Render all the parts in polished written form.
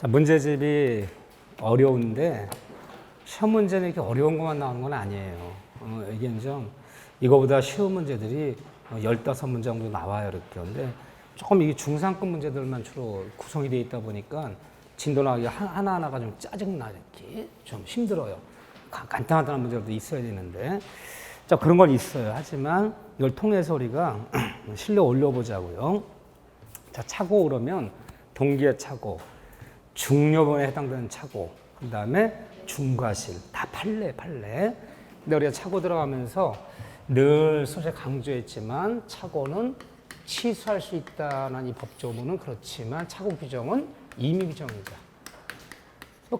자, 문제집이 어려운데 시험 문제는 이렇게 어려운 것만 나오는 건 아니에요. 이게 좀 이거보다 쉬운 문제들이 15문제 정도 나와요. 이렇게. 근데 조금 이게 중상급 문제들만 주로 구성이 되어 있다 보니까 진도 나가기 하나하나가 좀 짜증나, 이렇게 좀 힘들어요. 간단한 문제도 있어야 되는데. 자, 그런 건 있어요. 하지만 이걸 통해서 우리가 실력 올려보자고요. 자, 차고 그러면 동기의 차고, 중요본에 해당되는 차고, 그 다음에 중과실, 다 판례. 근데 우리가 차고 들어가면서 늘 소재 강조했지만 차고는 취소할 수 있다는 이 법조문은 그렇지만 차고 규정은 임의 규정이다.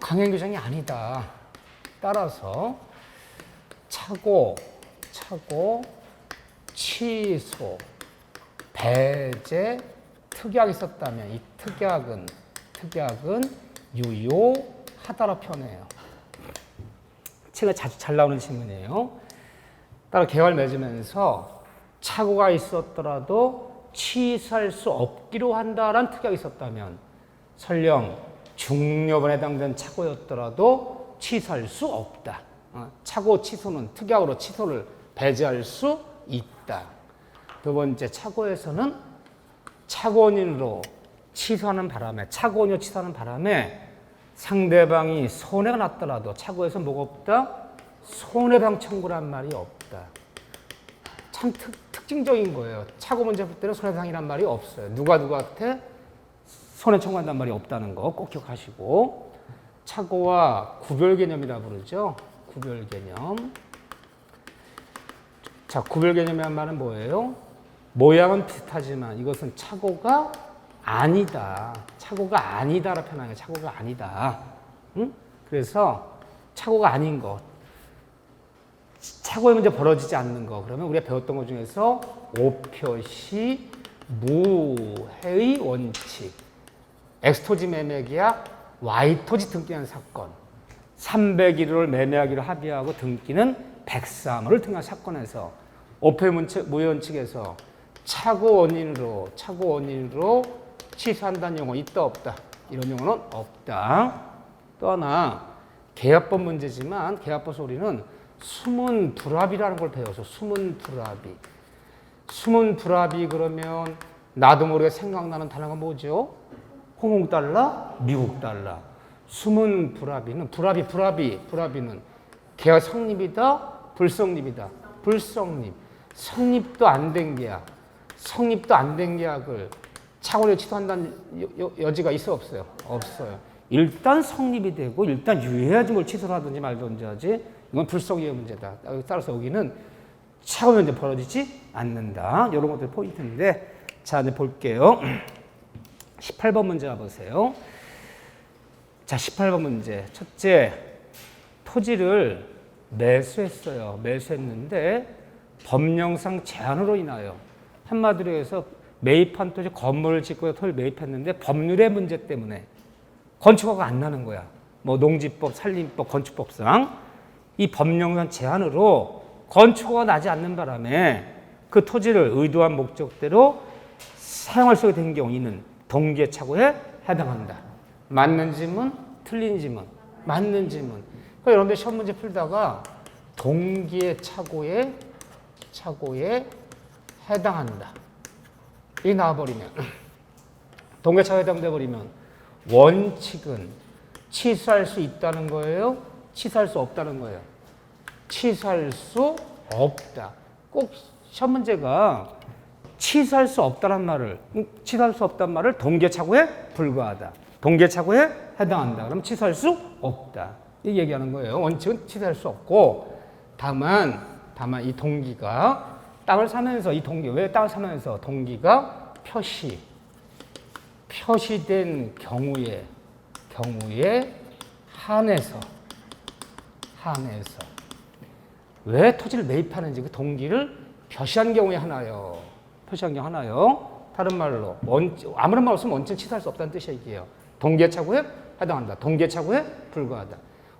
강행 규정이 아니다. 따라서 차고, 취소, 배제, 특약이 있었다면 이 특약은 유효하다라 표현해요. 책에 자주 잘 나오는 질문이에요. 따라 계약을 맺으면서 착오가 있었더라도 취소할 수 없기로 한다라는 특약이 있었다면 설령 중요본에 해당된 착오였더라도 취소할 수 없다. 착오 취소는 특약으로 취소를 배제할 수 있다. 두 번째, 착오에서는 착오원인으로 취소하는 바람에 상대방이 손해가 났더라도 착오에서 뭐가 없다? 손해배상 청구란 말이 없다. 참 특징적인 거예요. 착오 문제 풀 때는 손해배상이란 말이 없어요. 누구한테 손해 청구한다는 말이 없다는 거 꼭 기억하시고, 착오와 구별 개념이라 부르죠. 구별 개념. 자, 구별 개념이란 말은 뭐예요? 모양은 비슷하지만 이것은 착오가 아니다. 착오가 아니다라 표현하는 거예요. 착오가 아니다. 응? 그래서 착오가 아닌 것. 착오의 문제 벌어지지 않는 거. 그러면 우리가 배웠던 것 중에서 오표시 무해의 원칙, X토지 매매계약, Y토지 등기한 사건, 301호를 매매하기로 합의하고 등기는 103호를 등기한 사건에서 오표의 무해 원칙에서 착오 원인으로 취소한다는 용어 있다 없다? 이런 용어는 없다. 또 하나 계약법 문제지만 계약법에서 우리는 숨은 불합이라는 걸 배워서 숨은 불합이 그러면 나도 모르게 생각나는 단어가 뭐죠? 홍콩 달러, 미국 달러. 숨은 불합이는 불합이는 계약 성립이다, 불성립이다. 불성립. 성립도 안 된 계약을 착오를 취소한다는 여지가 있어 없어요? 없어요. 일단 성립이 되고 일단 유예해야지 뭘 취소를 하든지 말든지 하지. 이건 불성립의 문제다. 따라서 여기는 착오 문제 벌어지지 않는다. 이런 것들이 포인트인데, 자, 이제 볼게요. 18번 문제 가보세요. 자, 18번 문제. 첫째, 토지를 매수했어요. 매수했는데 법령상 제한으로 인하여, 한마디로 해서 매입한 토지 건물을 짓고 토지를 매입했는데 법률의 문제 때문에 건축허가가 안 나는 거야. 뭐 농지법, 산림법, 건축법상 이 법령상 제한으로 건축허가가 나지 않는 바람에 그 토지를 의도한 목적대로 사용할 수 있게 된 경우에는 동기의 착오에 해당한다. 맞는 지문, 틀린 지문, 맞는 지문. 그러니까 여러분들 시험 문제 풀다가 동기의 착오에 해당한다. 이 나와버리면, 동기의 착오에 해당돼 버리면 원칙은 취소할 수 있다는 거예요? 취소할 수 없다는 거예요? 취소할 수 없다. 꼭 시험 문제가 취소할 수 없다는 말을 동기의 착오에 불과하다. 동기의 착오에 해당한다. 그럼 취소할 수 없다. 이 얘기하는 거예요. 원칙은 취소할 수 없고, 다만 이 동기가 땅을 사면서 왜 땅을 사면서 동기가 표시된 경우에 한해서 왜 토지를 매입하는지 그 동기를 표시한 경우에 하나요. 다른 말로 아무런 말 없으면 원칙 취소할 수 없다는 뜻이에요. 이게요. 동기의 착오에 해당한다. 동기의 착오에 불과하다.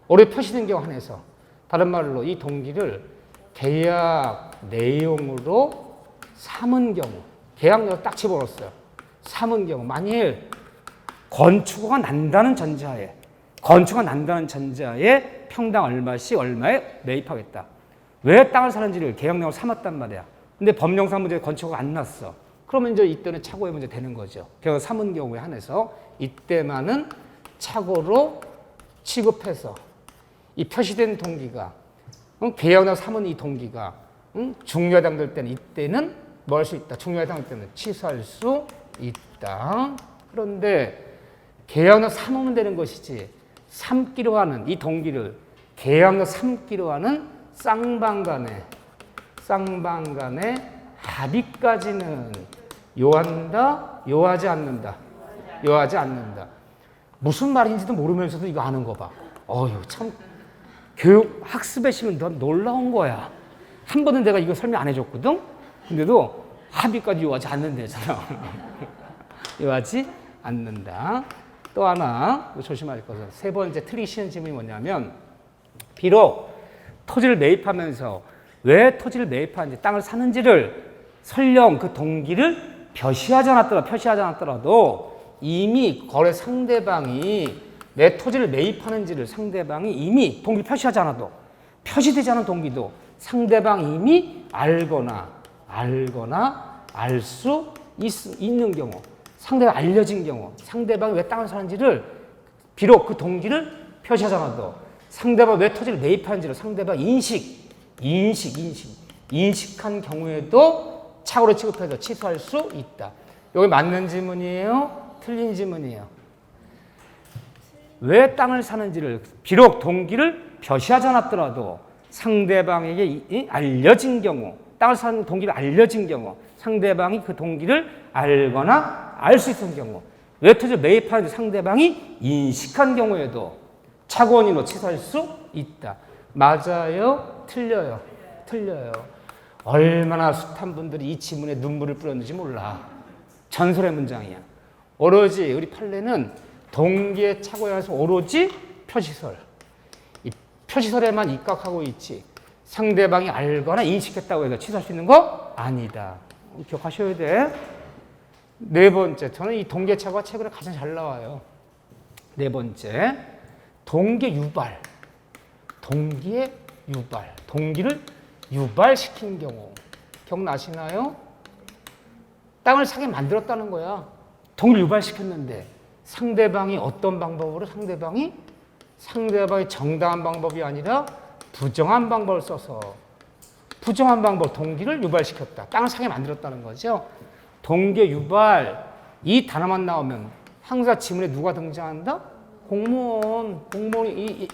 오래 표시된 경우 한해서. 다른 말로 이 동기를 계약 내용으로 삼은 경우, 계약 내용 딱 집어넣었어요. 삼은 경우, 만일 건축허가 난다는 전제하에 평당 얼마씩 얼마에 매입하겠다. 왜 땅을 사는지를 계약령을 삼았단 말이야. 근데 법령상 문제 건축허가 안 났어. 그러면 이제 이때는 차고의 문제 되는 거죠. 계약을 삼은 경우에 한해서 이때만은 차고로 취급해서 이 표시된 동기가 계약령 삼은 이 동기가 중요하다고 될 때는 이때는 뭐 할 수 있다. 중요하다고 할 때는 취소할 수 있다. 그런데 계약령 삼으면 되는 것이지 삼기로 하는 이 동기를 계약령 삼기로 하는 쌍방간의 합의까지는 요한다, 요하지 않는다. 무슨 말인지도 모르면서도 이거 아는 거 봐. 참 교육 학습의 심은 더 놀라운 거야. 한 번은 내가 이거 설명 안 해줬거든. 근데도 합의까지 요하지 않는다잖아. 요하지 않는다. 또 하나 조심할 것은 세 번째 틀리기 쉬운 질문이 뭐냐면 비록 토지를 매입하면서 왜 토지를 매입하는지 땅을 사는지를 설령 그 동기를 표시하지 않았더라도 이미 거래 상대방이 내 토지를 매입하는지를 상대방이 이미 동기를 표시하지 않아도 표시되지 않은 동기도 상대방이 이미 알거나 알 수 있는 경우 상대방이 알려진 경우 상대방이 왜 땅을 사는지를 비록 그 동기를 표시하지 않아도 상대방이 왜 토지를 매입하는지를 상대방이 인식한 경우에도 차고로 취급해서 취소할 수 있다. 여기 맞는 질문이에요? 틀린 질문이에요? 왜 땅을 사는지를 비록 동기를 표시하지 않았더라도 상대방에게 알려진 경우 땅을 사는 동기를 알려진 경우 상대방이 그 동기를 알거나 알 수 있는 경우 왜 토지를 매입하는지 상대방이 인식한 경우에도 차고원인으로 취소할 수 있다. 맞아요? 틀려요? 틀려요. 얼마나 숱한 분들이 이 지문에 눈물을 뿌렸는지 몰라. 전설의 문장이야. 오로지 우리 판례는 동기의 차고에 관해서 오로지 표시설. 이 표시설에만 입각하고 있지. 상대방이 알거나 인식했다고 해서 취소할 수 있는 거 아니다. 기억하셔야 돼. 네 번째, 저는 이 동기의 차고가 최근에 가장 잘 나와요. 네 번째, 동기의 유발. 동기의 유발. 동기를 유발시킨 경우. 기억나시나요? 땅을 사게 만들었다는 거야. 동기를 유발시켰는데 상대방이 어떤 방법으로 상대방이 정당한 방법이 아니라 부정한 방법을 써서 부정한 방법 동기를 유발시켰다. 땅을 사게 만들었다는 거죠. 동기 유발 이 단어만 나오면 항상 지문에 누가 등장한다? 공무원이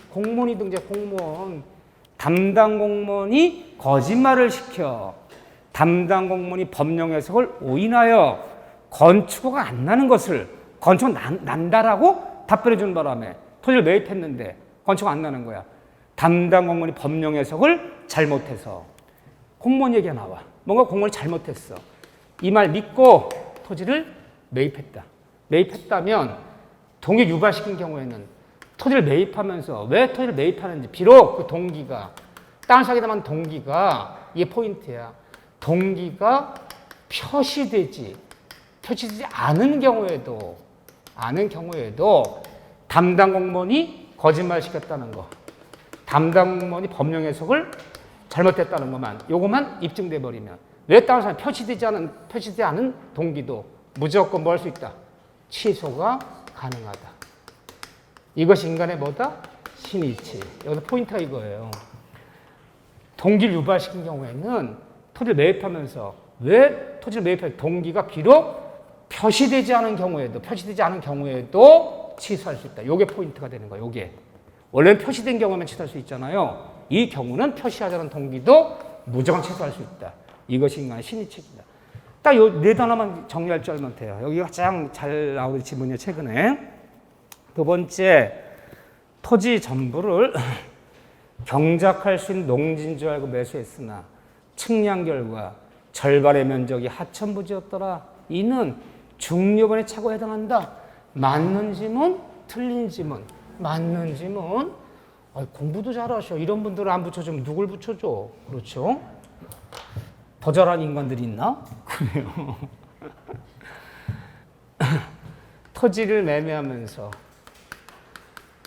등장해. 공무원. 담당 공무원이 거짓말을 시켜 담당 공무원이 법령 해석을 오인하여 건축허가 안 나는 것을 건축허가 난다라고 답변해 주는 바람에 토지를 매입했는데 건축허가 안 나는 거야. 담당 공무원이 법령 해석을 잘못해서 공무원 얘기가 나와. 뭔가 공무원이 잘못했어. 이 말 믿고 토지를 매입했다. 매입했다면 동기 유발시킨 경우에는 토지를 매입하면서 왜 토지를 매입하는지 비록 그 동기가 땅을 사게 되면 동기가 이게 포인트야. 동기가 표시되지 않은 경우에도 담당 공무원이 거짓말 시켰다는 거, 담당 공무원이 법령 해석을 잘못했다는 것만 요것만 입증돼 버리면 왜 땅을 사면 표시되지 않은 동기도 무조건 뭐 할 수 있다. 취소가 가능하다. 이것이 인간의 뭐다? 신이치. 여기서 포인트가 이거예요. 동기를 유발시킨 경우에는 토지를 매입하면서 왜 토지를 매입할 동기가 비록 표시되지 않은 경우에도 취소할 수 있다. 이게 포인트가 되는 거예요. 이게 원래는 표시된 경우만 취소할 수 있잖아요. 이 경우는 표시하지 않은 동기도 무조건 취소할 수 있다. 이것이 인간의 신이치입니다. 딱 요 네 단어만 정리할 줄 알면 돼요. 여기가 가장 잘 나오는 지문이에요. 최근에. 두 번째, 토지 전부를 경작할 수 있는 농지인 줄 알고 매수했으나 측량 결과 절반의 면적이 하천부지였더라. 이는 중요번의 착오에 해당한다. 맞는 지문, 틀린 지문. 맞는 지문. 공부도 잘하셔. 이런 분들을 안 붙여주면 누굴 붙여줘? 그렇죠? 더 잘하는 인간들이 있나? 그래요. 토지를 매매하면서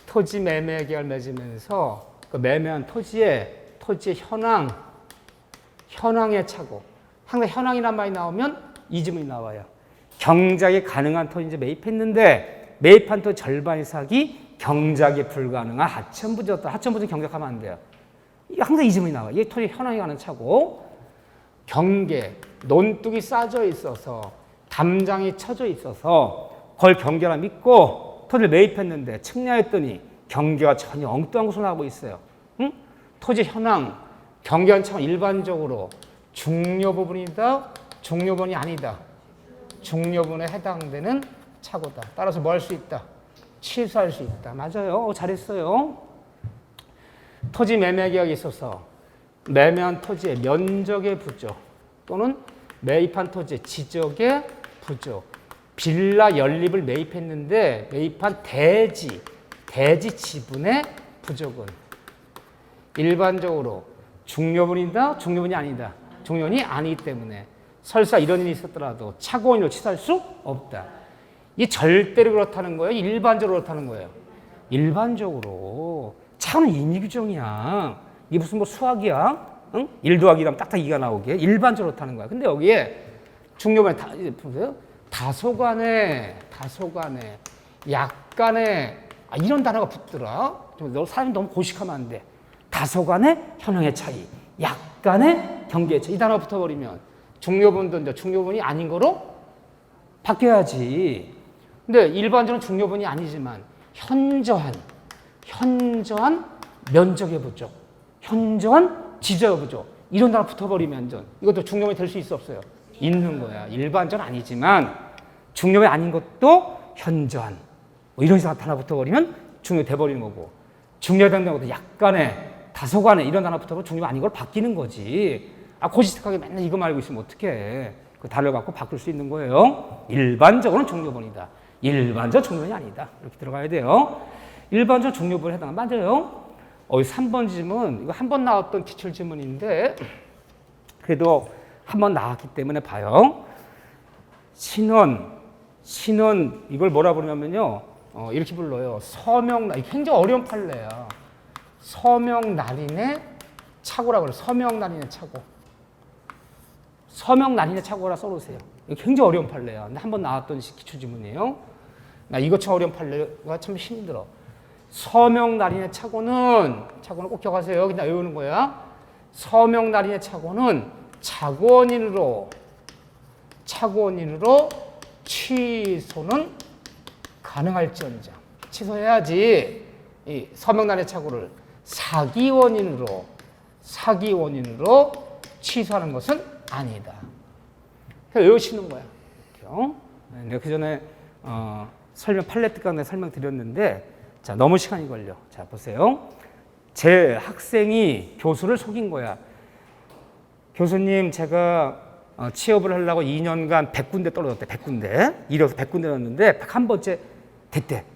토지 매매 계약을 맺으면서 그 매매한 토지의 현황의 착오. 항상 현황이란 말이 나오면 이 지문이 나와요. 경작이 가능한 토지 매입했는데 매입한 토지 절반 이상이 경작이 불가능한 하천부지였다. 하천부지 경작하면 안 돼요. 항상 이 지문이 나와요. 이게 토지 현황이 가는 차고, 경계, 논둑이 싸져 있어서 담장이 쳐져 있어서 그걸 경계라 믿고 토지를 매입했는데 측량했더니 경계가 전혀 엉뚱한 곳으로 나오고 있어요. 응? 토지 현황, 경계한 차는 일반적으로 중요 부분이다, 중요부분이 아니다. 중요부분에 해당되는 착오다. 따라서 뭐 할 수 있다? 취소할 수 있다. 맞아요. 잘했어요. 토지 매매 계약이 있어서 매매한 토지의 면적의 부족 또는 매입한 토지의 지적의 부족, 빌라 연립을 매입했는데 매입한 대지 지분의 부족은 일반적으로 중요분이다, 중요분이 아니다. 중요분이 아니기 때문에 설사 이런 일이 있었더라도 착오인으로 취소할 수 없다. 이게 절대로 그렇다는 거예요? 일반적으로 그렇다는 거예요? 일반적으로. 차는 임의 규정이야. 이게 무슨 뭐 수학이야? 응? 1 더하기 1하면 딱딱 2가 나오게. 일반적으로 그렇다는 거야. 근데 여기에 중요분이 다소간에, 약간의, 이런 단어가 붙더라. 사람이 너무 고식하면 안 돼. 다소간의 현황의 차이, 약간의 경계의 차이. 이 단어가 붙어버리면 중요분도 이제 중요분이 아닌 거로 바뀌어야지. 근데 일반적으로 중요분이 아니지만 현저한 면적의 부족, 현저한 지적의 부족, 이런 단어 붙어버리면 이것도 중요분이 될 수 있어 없어요? 있는 거야. 일반적은 아니지만 중요분이 아닌 것도 현저한, 뭐 이런 식으로 단어 붙어버리면 중요 돼버리는 거고, 중요하다는 것도 약간의, 다소간의 이런 단어 붙어버리면 중요 아닌 걸 바뀌는 거지. 고지식하게 맨날 이거만 알고 있으면 어떡해. 그 단어를 갖고 바꿀 수 있는 거예요. 일반적으로는 중요분이다. 일반적 중요분이 아니다. 이렇게 들어가야 돼요. 일반적 중요분에 해당하는, 맞아요. 3번 지문, 이거 한 번 나왔던 기출 지문인데 그래도 한 번 나왔기 때문에 봐요. 신원 이걸 뭐라 부르냐면요, 이렇게 불러요. 서명날, 굉장히 어려운 판례야. 서명날인의 착오라고 그래요. 서명날인의 착오. 서명날인의 착오라 써놓으세요. 이거 굉장히 어려운 판례야. 근데 한 번 나왔던 기출 지문이에요. 나 이것처럼 어려운 판례가 참 힘들어. 서명날인의 착오는 꼭 기억하세요. 그냥 외우는 거야. 서명날인의 착오는 착오원인으로 취소는 가능할지언정. 취소해야지. 이 서명날인의 착오를 사기원인으로 취소하는 것은 아니다. 그래서 외우시는 거야. 내가 그 전에 판례 특강에 설명드렸는데, 자, 너무 시간이 걸려. 자, 보세요. 제 학생이 교수를 속인 거야. 교수님, 제가 취업을 하려고 2년간 100군데 떨어졌대. 100군데. 이래서 100군데 넣었는데 101번째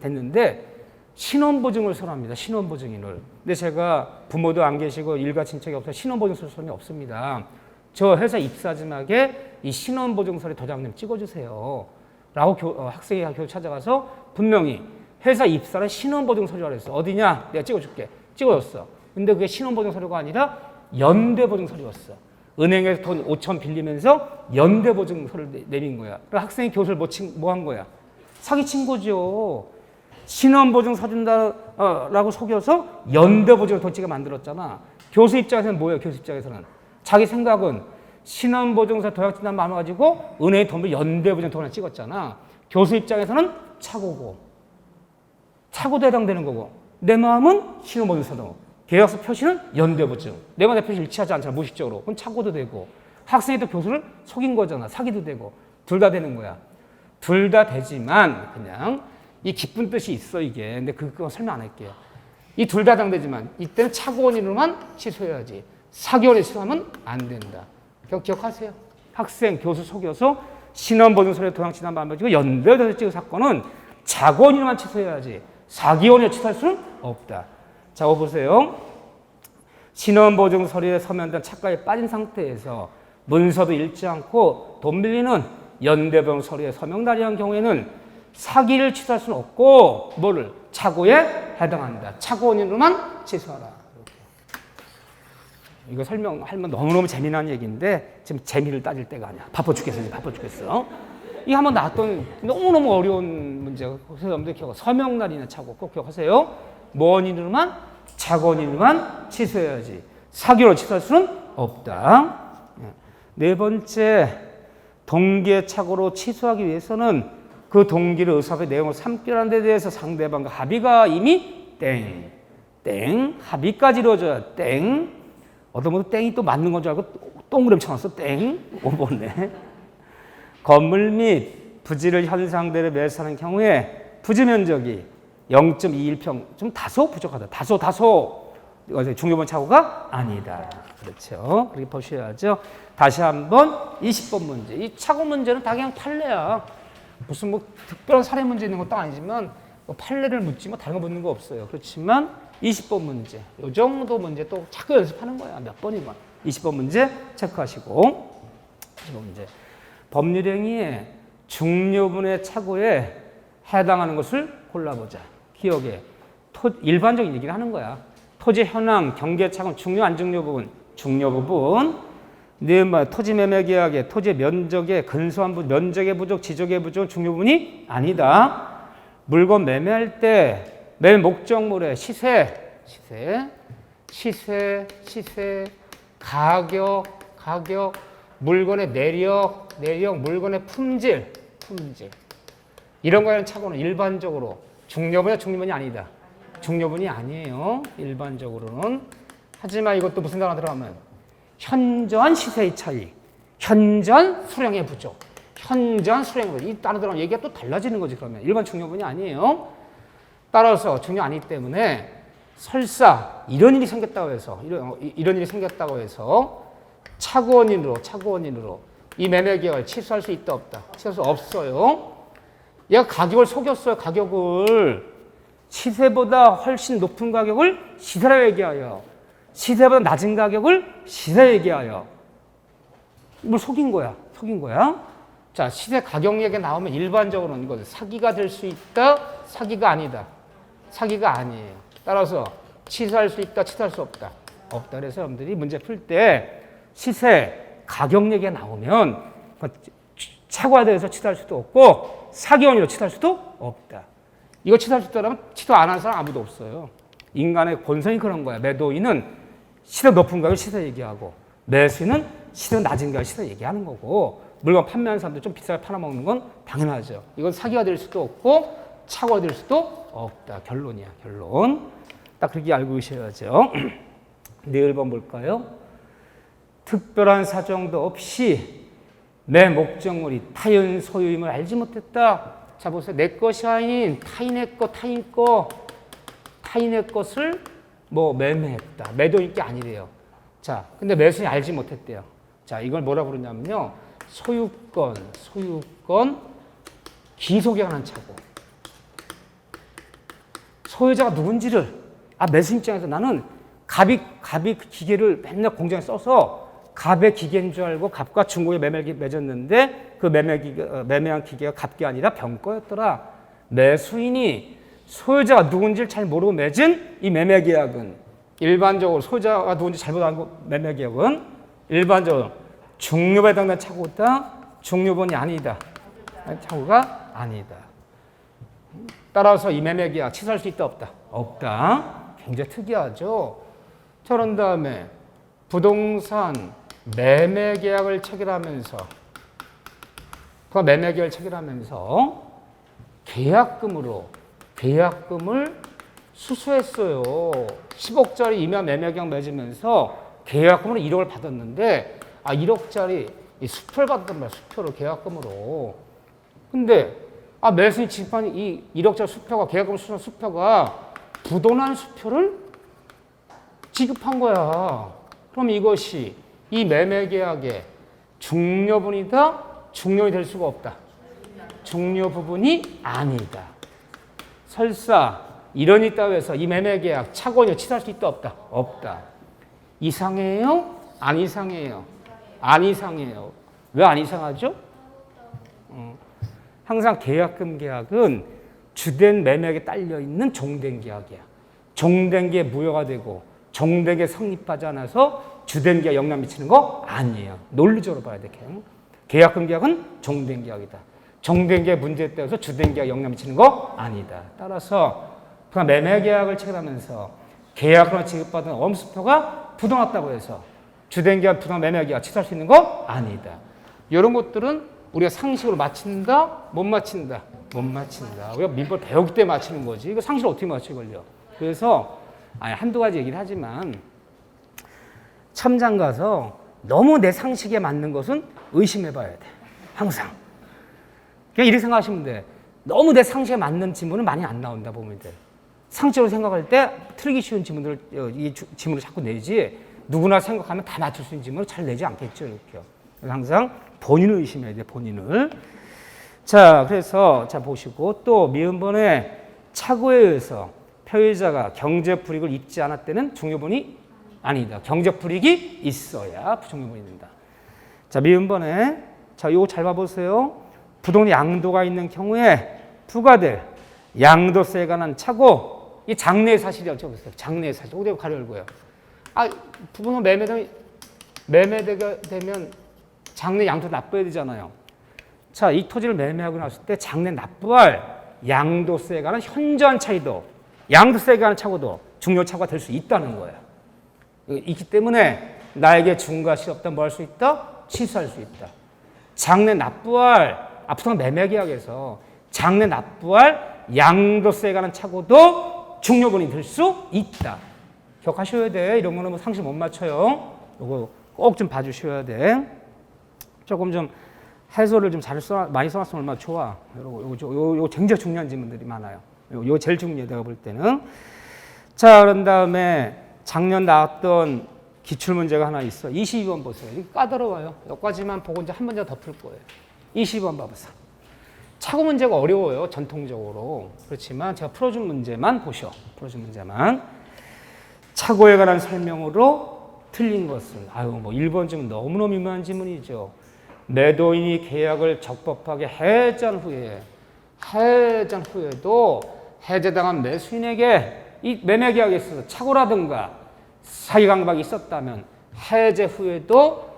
됐는데 신원보증을 선호합니다. 신원보증인을. 근데 제가 부모도 안 계시고 일가 친척이 없어서 신원보증 쓸 사람이 없습니다. 저 회사 입사짐하게 이 신원보증서를 도장 좀 찍어주세요. 라고 학생이 교수 찾아가서 분명히 회사 입사를 신원보증 서류라 그랬어. 어디냐? 내가 찍어줄게. 찍어줬어. 근데 그게 신원보증 서류가 아니라 연대보증 서류였어. 은행에서 돈 5천 빌리면서 연대보증 서류를 내린 거야. 그래서 학생이 교수를 뭐 한 거야? 사기친 거죠. 신원보증 사준다라고 속여서 연대보증을 돈 찍어 만들었잖아. 교수 입장에서는 뭐예요? 교수 입장에서는 자기 생각은 신원보증서 도약진단 많아가지고 은행에 돈을 연대보증 돈을 찍었잖아. 교수 입장에서는 착오도 해당되는 거고, 내 마음은 신원보증서도, 계약서 표시는 연대보증. 내 마음의 표시 일치하지 않잖아, 무의식적으로. 그럼 착오도 되고, 학생이 또 교수를 속인 거잖아. 사기도 되고. 둘 다 되는 거야. 둘 다 되지만 그냥 이 기쁜 뜻이 있어, 이게. 근데 그거 설명 안 할게요. 이 둘 다 해당되지만 이때는 착오원인으로만 취소해야지. 사기원에 취소하면 안 된다. 기억하세요. 학생, 교수 속여서 신원보증서류에 도장치단 반발지고 연대보증서 찍은 사건은 착오원인으로만 취소해야지. 사기원에 취소할 수는 없다. 자, 보세요. 신원보증 서류에 서면된 착각에 빠진 상태에서 문서도 읽지 않고 돈 빌리는 연대보증 서류에 서명날이한 경우에는 사기를 취소할 수는 없고 뭐를? 착오에 해당한다. 착오 원인으로만 취소하라. 이거 설명하면 너무너무 재미난 얘기인데 지금 재미를 따질 때가 아니야. 바빠 죽겠어. 이제 바빠 죽겠어. 이거 한번 나왔던 너무너무 어려운 문제가 여러분들 기억. 서명날이나 착오 꼭 기억하세요. 뭐 원인으로만? 착오 원인으로만 취소해야지. 사기로 취소할 수는 없다. 네 번째, 동기의 착오로 취소하기 위해서는 그 동기를 의사표의 내용을 삼기라는 데 대해서 상대방과 합의가 이미 땡 합의까지 이루어져야 땡. 어떤 분은 땡이 또 맞는 건 줄 알고 동그라미 쳐놨어. 땡. 5번에 건물 및 부지를 현 상대로 매수하는 경우에 부지 면적이 0.21평 좀 다소 부족하다. 다소 이거 중요한 착오가 아니다. 그렇죠. 그렇게 보셔야죠. 다시 한번 20번 문제. 이 착오 문제는 다 그냥 판례야. 무슨 뭐 특별한 사례 문제 있는 것도 아니지만 뭐 판례를 묻지 뭐 다른 거 묻는 거 없어요. 그렇지만 20번 문제, 이 정도 문제 또 자꾸 연습하는 거야. 몇 번이건. 20번 문제 체크하시고 20번 문제. 법률 행위의 중요분의 착오에 해당하는 것을 골라보자. 기억에 일반적인 얘기를 하는 거야. 토지 현황, 경계 착오, 중요 안 중요 부분, 중요 부분. 네, 토지 매매 계약의 토지 면적의 근소한 부분, 면적의 부족, 지적의 부족은 중요 부분이 아니다. 물건 매매할 때 매매 목적물의 시세, 가격, 물건의 내력, 물건의 품질. 이런 거에는 착오는 일반적으로 중요분이 아니다. 중요분이 아니에요. 일반적으로는. 하지만 이것도 무슨 단어 들어가면 현저한 시세의 차이, 현저한 수량의 부족, 이 단어 들어가면 얘기가 또 달라지는 거지. 그러면 일반 중요분이 아니에요. 따라서 중요 아니기 때문에 설사 이런 일이 생겼다고 해서 이런 일이 생겼다고 해서 착오 원인으로 이 매매 계약을 취소할 수 있다 없다? 취소할 수 없어요. 얘가 가격을 속였어요. 가격을 시세보다 훨씬 높은 가격을 시세라 얘기하여 시세보다 낮은 가격을 시세 얘기하여 뭘 속인 거야. 자, 시세 가격 얘기 나오면 일반적으로는 이거 사기가 될 수 있다, 사기가 아니다. 사기가 아니에요. 따라서 취소할 수 있다, 취소할 수 없다. 그래서 여러분들이 문제 풀 때 시세 가격 얘기가 나오면 착오에 대해서 취소할 수도 없고 사기 원인으로 취소할 수도 없다. 이거 취소할 수 있다면 취소 안 하는 사람 아무도 없어요. 인간의 본성이 그런 거야. 매도인은 시세 높은 가격을 시세 얘기하고 매수인은 시세 낮은 가격을 시세 얘기하는 거고 물건 판매하는 사람도 좀 비싸게 팔아먹는 건 당연하죠. 이건 사기가 될 수도 없고 착오가 될 수도 없다. 결론이야. 결론. 딱 그렇게 알고 계셔야죠. 네, 1번 볼까요? 특별한 사정도 없이 내 목적물이 타인 소유임을 알지 못했다. 자, 보세요. 내 것이 아닌 타인의 것을 뭐 매매했다. 매도인께 아니래요. 자, 근데 매수인이 알지 못했대요. 자, 이걸 뭐라 부르냐면요. 소유권 기소계약하는 착오. 소유자가 누군지를 매수인 입장에서 나는 갑이 그 기계를 맨날 공장에 써서 갑의 기계인 줄 알고 갑과 중고에 매매를 맺었는데 그 매매한 기계가 갑이 아니라 병거였더라. 매수인이 소유자가 누군지를 잘 모르고 맺은 이 매매계약은 일반적으로 소유자가 누군지 잘못 알고 매매계약은 일반적으로 중요부에 해당되는 착오다. 중요분이 아니다. 착오가 아니다. 따라서 이 매매계약 취소할 수 있다 없다? 없다. 굉장히 특이하죠. 그런 다음에 부동산 매매계약을 체결하면서 계약금을 수수했어요. 10억짜리 이면 매매계약 맺으면서 계약금으로 1억을 받았는데 1억짜리 이 수표를 받았단 말이야. 수표를 계약금으로. 근데 매수인이 지급한 이 1억짜리 수표가 계약금을 수수한 수표가 부도난 수표를 지급한 거야. 그럼 이것이 이 매매계약의 중요분이다, 중요이 될 수가 없다. 중요 부분이 아니다. 설사 이런 있다고 해서 이 매매계약 착오에 취소할 수 있다 없다? 없다. 이상해요? 안 이상해요? 안 이상해요. 왜 안 이상하죠? 항상 계약금 계약은 주된 매매액에 딸려있는 종된 계약이야. 종된 게 무효가 되고 종된 게 성립하지 않아서 주된 계약 영향 미치는 거 아니에요. 논리적으로 봐야 돼. 계약금 계약은 종된 계약이다. 종된 게 문제에 따라서 주된 계약 영향 미치는 거 아니다. 따라서 그냥 매매 계약을 체결하면서 계약으로 지급받은 엄수표가 부동났다고 해서 주된 계약, 부동 매매 계약 취소할 수 있는 거 아니다. 이런 것들은 우리가 상식으로 맞춘다, 못 맞춘다, 못 맞춘다. 우리가 민법을 배우기 때문에 맞추는 거지. 이거 상식을 어떻게 맞추걸요? 그래서 한두 가지 얘기를 하지만 첨장 가서 너무 내 상식에 맞는 것은 의심해 봐야 돼. 항상. 그냥 이렇게 생각하시면 돼. 너무 내 상식에 맞는 질문은 많이 안 나온다 보면 돼. 상식으로 생각할 때 틀리기 쉬운 질문들을 이 질문을 자꾸 내지 누구나 생각하면 다 맞출 수 있는 질문을 잘 내지 않겠죠. 이렇게. 그래서 항상 본인을 의심해야 돼. 본인을. 자, 그래서 자 보시고 또 미음본의 착오에 의해서 표의자가 경제불이익을 입지 않았을 때는 중요본이 아니다. 경제불이익이 있어야 부정유본이 된다. 자, 미음본에 자, 요거 잘 봐보세요. 부동의 양도가 있는 경우에 부과될 양도세에 관한 착오, 이 장래의 사실이라고 적었어요. 장래의 사실. 어디 가려 열고요. 부분은 매매되게 되면 장래 양도 납부해야 되잖아요. 자, 이 토지를 매매하고 났을 때 장래 납부할 양도세에 관한 현저한 차이도, 양도세에 관한 착오도 중요 착오가 될 수 있다는 거예요. 있기 때문에 나에게 중과실이 없다 뭐 할 수 있다? 취소할 수 있다. 장래 납부할, 앞으로 매매 계약에서 장래 납부할 양도세에 관한 착오도 중요본이 될 수 있다. 기억하셔야 돼. 이런 거는 뭐 상식 못 맞춰요. 이거 꼭 좀 봐주셔야 돼. 조금 좀 해설을 좀 많이 써놨으면 얼마나 좋아. 요거 굉장히 중요한 질문들이 많아요. 요거 제일 중요해, 내가 볼 때는. 자, 그런 다음에 작년 나왔던 기출문제가 하나 있어. 22번 보세요. 이거 까다로워요. 여기까지만 보고 이제 한 문제 더 풀 거예요. 22번 봐보세요. 착오 문제가 어려워요. 전통적으로. 그렇지만 제가 풀어준 문제만 보셔. 풀어준 문제만. 착오에 관한 설명으로 틀린 것은 뭐 1번 질문 너무너무 유명한 질문이죠. 매도인이 계약을 적법하게 해제한 후에도 해제당한 매수인에게 이 매매 계약에 있어서 착오라든가 사기 강박이 있었다면 해제 후에도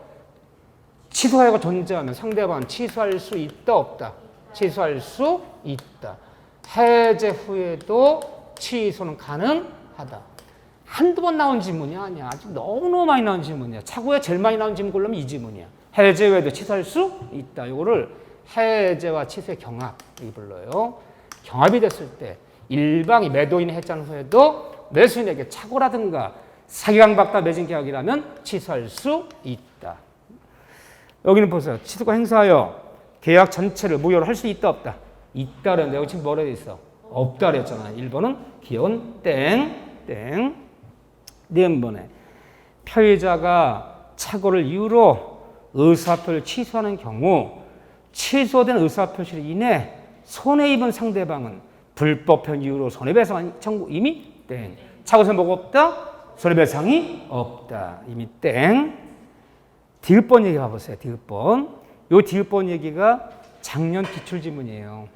취소하여가 존재하면 상대방은 취소할 수 있다 없다? 취소할 수 있다. 해제 후에도 취소는 가능하다. 한두 번 나온 질문이 아니야. 아직 너무너무 많이 나온 질문이야. 착오에 제일 많이 나온 질문 고르면 이 질문이야. 해제 후에도 취소할 수 있다. 이거를 해제와 취소의 경합이 불러요. 경합이 됐을 때 일방이 매도인이 해제한 후에도 매수인에게 착오라든가 사기강박다 매진 계약이라면 취소할 수 있다. 여기는 보세요. 취소가 행사하여 계약 전체를 무효로 할 수 있다 없다? 있다 그랬는데 여기 지금 뭐라 돼 있어? 없다 그랬잖아. 1번은 기혼 땡. 네번에 표의자가 착오를 이유로 의사표를 취소하는 경우 취소된 의사표시로 인해 손해입은 상대방은 불법현 이유로 손해배상 청구 이미 땡. 착오세 뭐가 없다? 손해배상이 없다. 이미 땡. 디귿번 얘기 봐보세요. 디귿번. 요 디귿번 얘기가 작년 기출지문이에요.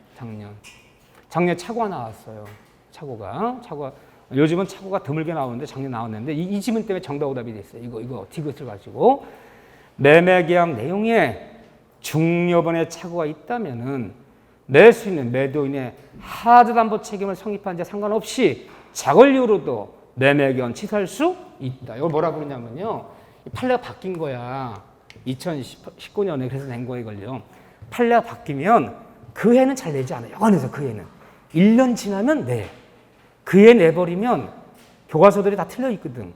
작년 착오가 나왔어요. 착오가. 요즘은 착오가 드물게 나오는데 작년 나왔는데 이 지문 때문에 정답 오답이 됐어요. 이거 디귿을 가지고 매매계약 내용에 중요번의 착오가 있다면은 매수인은 매도인의 하자담보 책임을 성립한 데 상관없이 자걸 이유로도 매매계약은 취소할 수 있다. 이걸 뭐라 부르냐면요. 판례가 바뀐 거야. 2019년에 그래서 낸 거에 걸려. 판례가 바뀌면 그 해는 잘 내지 않아요. 여관에서 그 해는. 1년 지나면 내. 그 해 내버리면 교과서들이 다 틀려 있거든.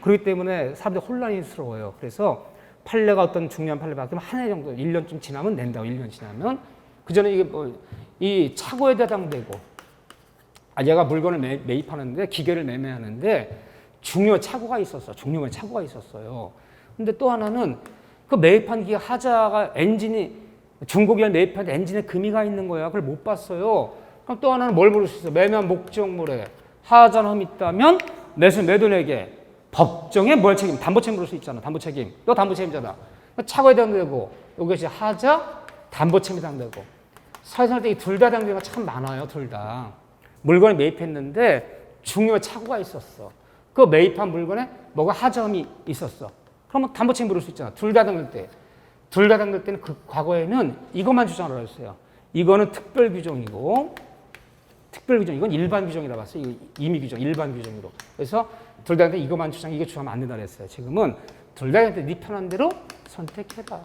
그렇기 때문에 사람들이 혼란스러워요. 그래서 판례가 어떤 중요한 판례 바뀌면 한 해 정도, 1년쯤 지나면 낸다고. 1년 지나면. 그 전에 이게 이 착오에 해당되고, 얘가 물건을 매입하는데, 기계를 매매하는데, 착오가 있었어요. 근데 또 하나는 그 매입한 기계 하자가 중고기를 매입할 때 엔진에 금이가 있는 거야. 그걸 못 봤어요. 그럼 또 하나는 뭘 물을 수 있어? 매매한 목적물에 하자는 흠이 있다면 매도인에게 법정에 뭘 책임? 담보책임 물을 수 있잖아. 담보책임. 너 담보책임자다. 착오에 해당되고, 이것이 하자, 담보책임에 해당되고. 사회생활 때 둘 다 해당되는 거 참 많아요. 둘 다. 물건을 매입했는데 중요한 착오가 있었어. 그 매입한 물건에 뭐가 하점이 있었어. 그러면 담보책임 물을 수 있잖아. 둘 다 해당될 때. 둘 다 해당될 때는 그 과거에는 이것만 주장을 했어요. 이거는 특별 규정이고 특별 규정, 이건 일반 규정이라고 봤어요. 이거 임의 규정, 일반 규정으로. 그래서 둘 다 이거만 주장, 이게 주장하면 안 된다 그랬어요. 지금은 둘 다 네 편한 대로 선택해봐.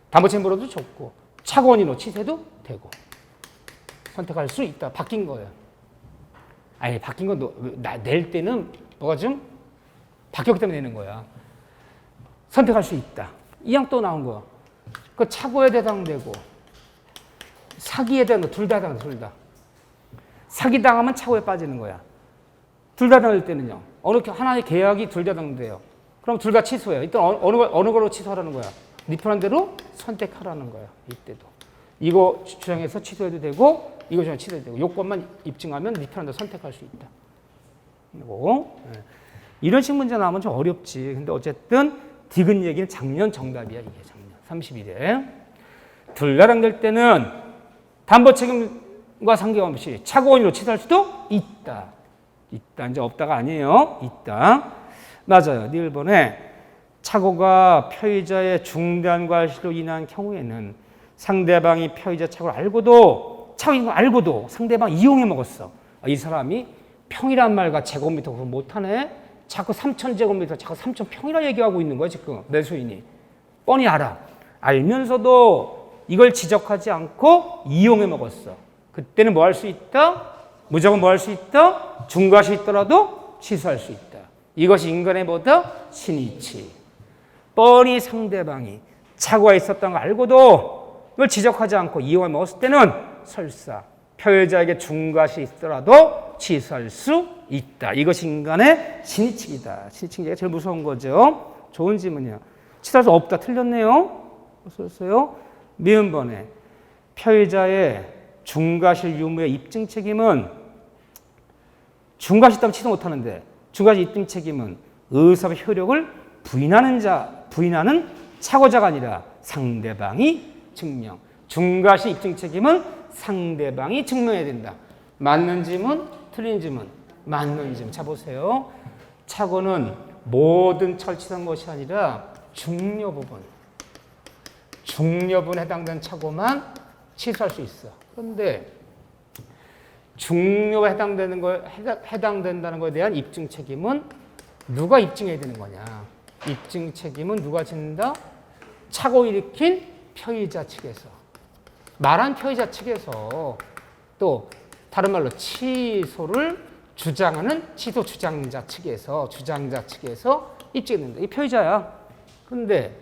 담보책임 물어도 좋고 착오원인으로 취소해도 되고 선택할 수 있다. 바뀐 거예요. 아니 바뀐 건 낼 때는 뭐가 좀 바뀌었기 때문에 내는 거야. 선택할 수 있다. 이 양 또 나온 거. 그 착오에 해당되고 사기에 해당되고 둘 다 해당돼. 둘 다. 사기 당하면 착오에 빠지는 거야. 둘 다 해당될 때는요. 어느 하나의 계약이 둘 다 해당돼요. 그럼 둘 다 취소해요. 이때 어느 걸로 취소하라는 거야. 네 편한 대로 선택하라는 거야. 이때도. 이거 주장해서 취소해도 되고 이거 주장 취소해도 되고 요건만 입증하면 네 편한 대로 선택할 수 있다. 이거. 이런 식 문제 나오면 좀 어렵지. 근데 어쨌든 디귿 얘기는 작년 정답이야. 이게 작년 31회. 둘 다 해당될 때는 담보 책임과 상관없이 착오원인으로 취소할 수도 있다. 있다. 이제 없다가 아니에요. 있다. 맞아요. 네 1번에 착오가 피의자의 중대한 과실로 인한 경우에는 상대방이 피의자 착오를 알고도 착오인 걸 알고도 상대방 이용해 먹었어. 이 사람이 평이란 말과 제곱미터 그거 못하네. 자꾸 3,000제곱미터 자꾸 3,000평이라 얘기하고 있는 거야 지금 매수인이. 뻔히 알아. 알면서도 이걸 지적하지 않고 이용해 먹었어. 그때는 뭐 할 수 있다? 무조건 뭐 할 수 있다? 중과시 있더라도 취소할 수 있다. 이것이 인간의 뭐다? 신이치. 뻔히 상대방이 착오가 있었던 걸 알고도 이걸 지적하지 않고 이용해 먹었을 때는 설사 피해자에게 중과시 있더라도 취소할 수 있다. 이것이 인간의 신이치기다. 신이치기가 제일 무서운 거죠. 좋은 질문이야. 취소할 수 없다. 틀렸네요. 썼어요. 미음 번에 피해자의 중과실 유무의 입증 책임은 중과시 있다면 취소 못하는데 중과시 입증 책임은 의사의 효력을 부인하는 착오자가 아니라 상대방이 증명. 중과시 입증 책임은 상대방이 증명해야 된다. 맞는 질문, 틀린 질문, 맞는 질문. 자 보세요. 착오는 모든 철치한 것이 아니라 중요 부분에 해당되는 착오만 취소할 수 있어. 그런데 중요에 해당된다는 것에 대한 입증 책임은 누가 입증해야 되는 거냐? 입증 책임은 누가 진다? 착오 일으킨 피의자 측에서. 말한 피의자 측에서 또 다른 말로 취소를 주장하는 취소 주장자 측에서 입증된다. 이 피의자야. 그런데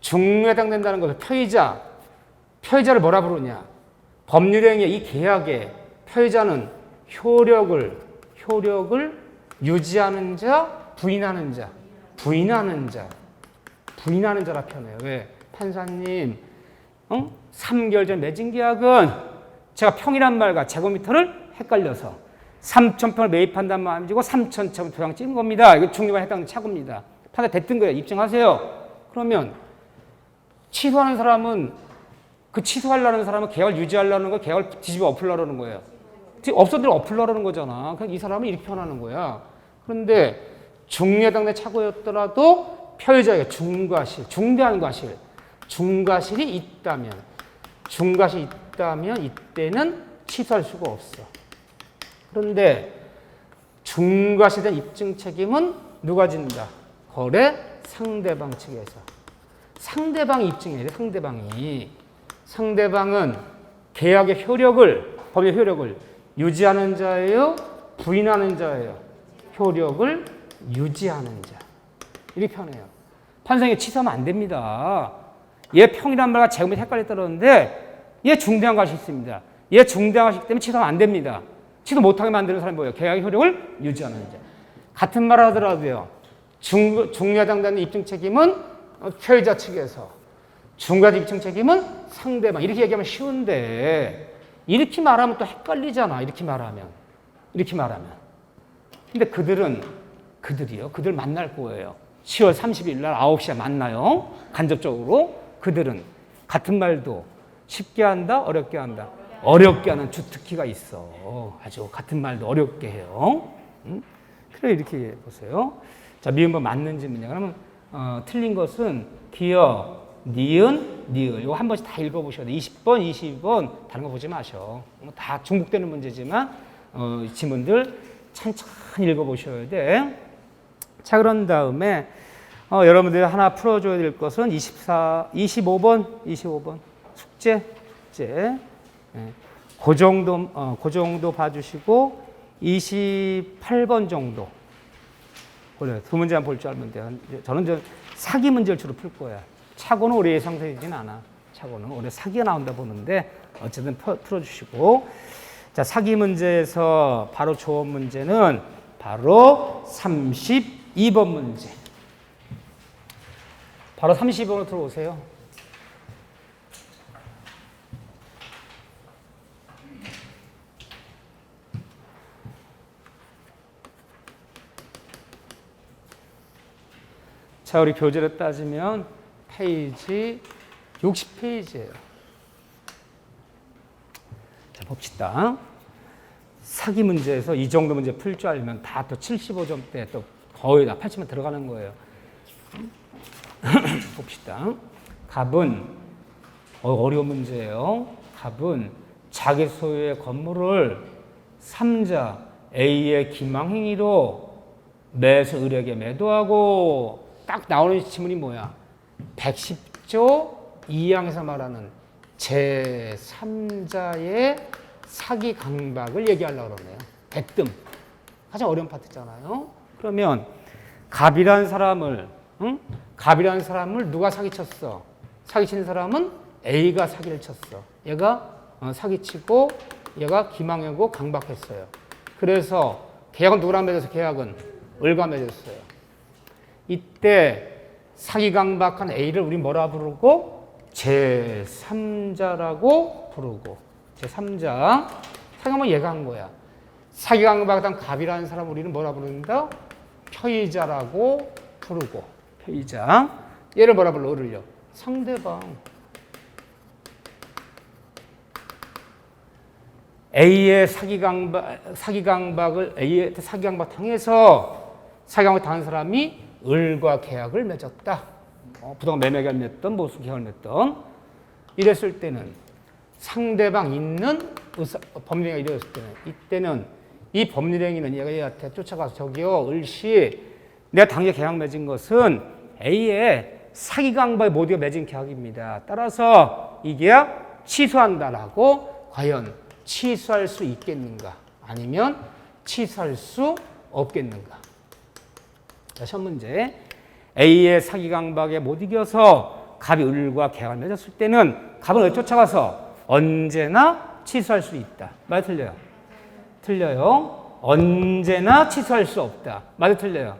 중요에 해당된다는 것을 피의자를 뭐라 부르냐? 법률행위의 이 계약에 피의자는 효력을 유지하는 자, 부인하는 자라 표현해요. 왜? 판사님, 3개월 전 맺은 계약은 제가 평이란 말과 제곱미터를 헷갈려서 3,000평을 매입한다는 마음이고 3,000평 도장 찍은 겁니다. 이거 중요에 해당되는 착오입니다. 판사 됐던 거예요. 입증하세요. 그러면 취소하는 사람은 취소하려는 사람은 계약을 유지하려는 거, 계약을 뒤집어 엎으려는 거예요. 없어도 엎으려는 거잖아. 그냥 이 사람은 이렇게 표현하는 거야. 그런데 중요에 해당되는 착오였더라도 피의자에게 중대한 과실, 중과실이 있다면 이때는 취소할 수가 없어. 그런데 중과실에 대한 입증 책임은 누가 진다? 거래 상대방 측에서. 상대방이 입증해야 돼. 상대방은 계약의 법의 효력을 유지하는 자예요? 부인하는 자예요? 효력을 유지하는 자. 이렇게 표현해요. 판사에게 취소하면 안 됩니다. 얘 평이란 말과 제곱미터 헷갈려 떨었는데 얘 중대한 과실이 있습니다. 얘 중대한 과실 때문에 취소하면 안 됩니다. 취소 못하게 만드는 사람이 뭐예요? 계약의 효력을 유지하는 자. 같은 말 하더라도요. 중요에 해당되는 입증 책임은 피의자 측에서, 중과실 입증 책임은 상대방. 이렇게 얘기하면 쉬운데 이렇게 말하면 또 헷갈리잖아. 이렇게 말하면. 근데 그들 만날 거예요. 10월 30일 날 9시에 만나요. 간접적으로. 그들은 같은 말도 쉽게 한다, 어렵게 한다. 어렵게 하는 주특기가 있어. 아주 같은 말도 어렵게 해요. 그래 이렇게 보세요. 자, 미음은 맞는지 문제. 그러면 틀린 것은 기역, 니은, 니을. 이거 한 번씩 다 읽어보셔야 돼. 20번, 22번 다른 거 보지 마셔. 다 중복되는 문제지만 지문들 천천히 읽어보셔야 돼. 자, 그런 다음에 여러분들이 하나 풀어줘야 될 것은 25번 숙제. 그 정도 봐주시고 28번 정도. 그래, 두 문제만 볼 줄 알면 돼요. 저는 사기 문제를 주로 풀 거야. 차고는 올해 예상되진 않아. 차고는 올해 사기가 나온다 보는데 어쨌든 풀어주시고. 자, 사기 문제에서 바로 좋은 문제는 바로 32번 문제. 바로 32번으로 들어오세요. 자, 우리 교재로 따지면 페이지 60페이지예요. 자, 봅시다. 사기 문제에서 이 정도 문제 풀 줄 알면 다 또 75점대 또 거의 다 80만 들어가는 거예요. 봅시다. 갑은 어려운 문제예요. 갑은 자기 소유의 건물을 3자 A의 기망행위로 매수 을에게 매도하고 딱 나오는 지문이 뭐야? 110조 2항에서 말하는 제3자의 사기 강박을 얘기하려고 그러네요. 대뜸. 가장 어려운 파트잖아요. 그러면 갑이라는 사람을 누가 사기쳤어? 사기친 사람은 A가 사기를 쳤어. 얘가 사기치고 얘가 기망하고 강박했어요. 그래서 계약은 누구랑 맺었어? 계약은 을과 맺었어요. 이때 사기 강박한 A를 우리 뭐라 부르고? 제3자라고 부르고. 제3자. 생각하면 얘가 한 거야. 사기 강박한 갑이라는 사람 우리는 뭐라 부른다? 표의자라고 부르고. 표의자. 얘를 뭐라 불러? 을을요. 상대방. A의 사기 강박을 A한테 사기 강박 당해서 사기 강박 당한 사람이 을과 계약을 맺었다. 부동산 매매 계약을 맺던 무슨 계약을 맺던 이랬을 때는 상대방 있는 법률행위가 이루어졌을 때는 이때는 이 법률행위는 얘한테 쫓아가서 저기요 을씨 내가 당장 계약 맺은 것은 A의 사기 강박에 모두가 맺은 계약입니다. 따라서 이 계약 취소한다라고 과연 취소할 수 있겠는가? 아니면 취소할 수 없겠는가? 자, 첫 문제. A의 사기 강박에 못 이겨서 갑이 을과 계약을 맺었을 때는 갑은 을 쫓아가서 언제나 취소할 수 있다. 맞아, 틀려요? 틀려요. 언제나 취소할 수 없다. 맞아, 틀려요?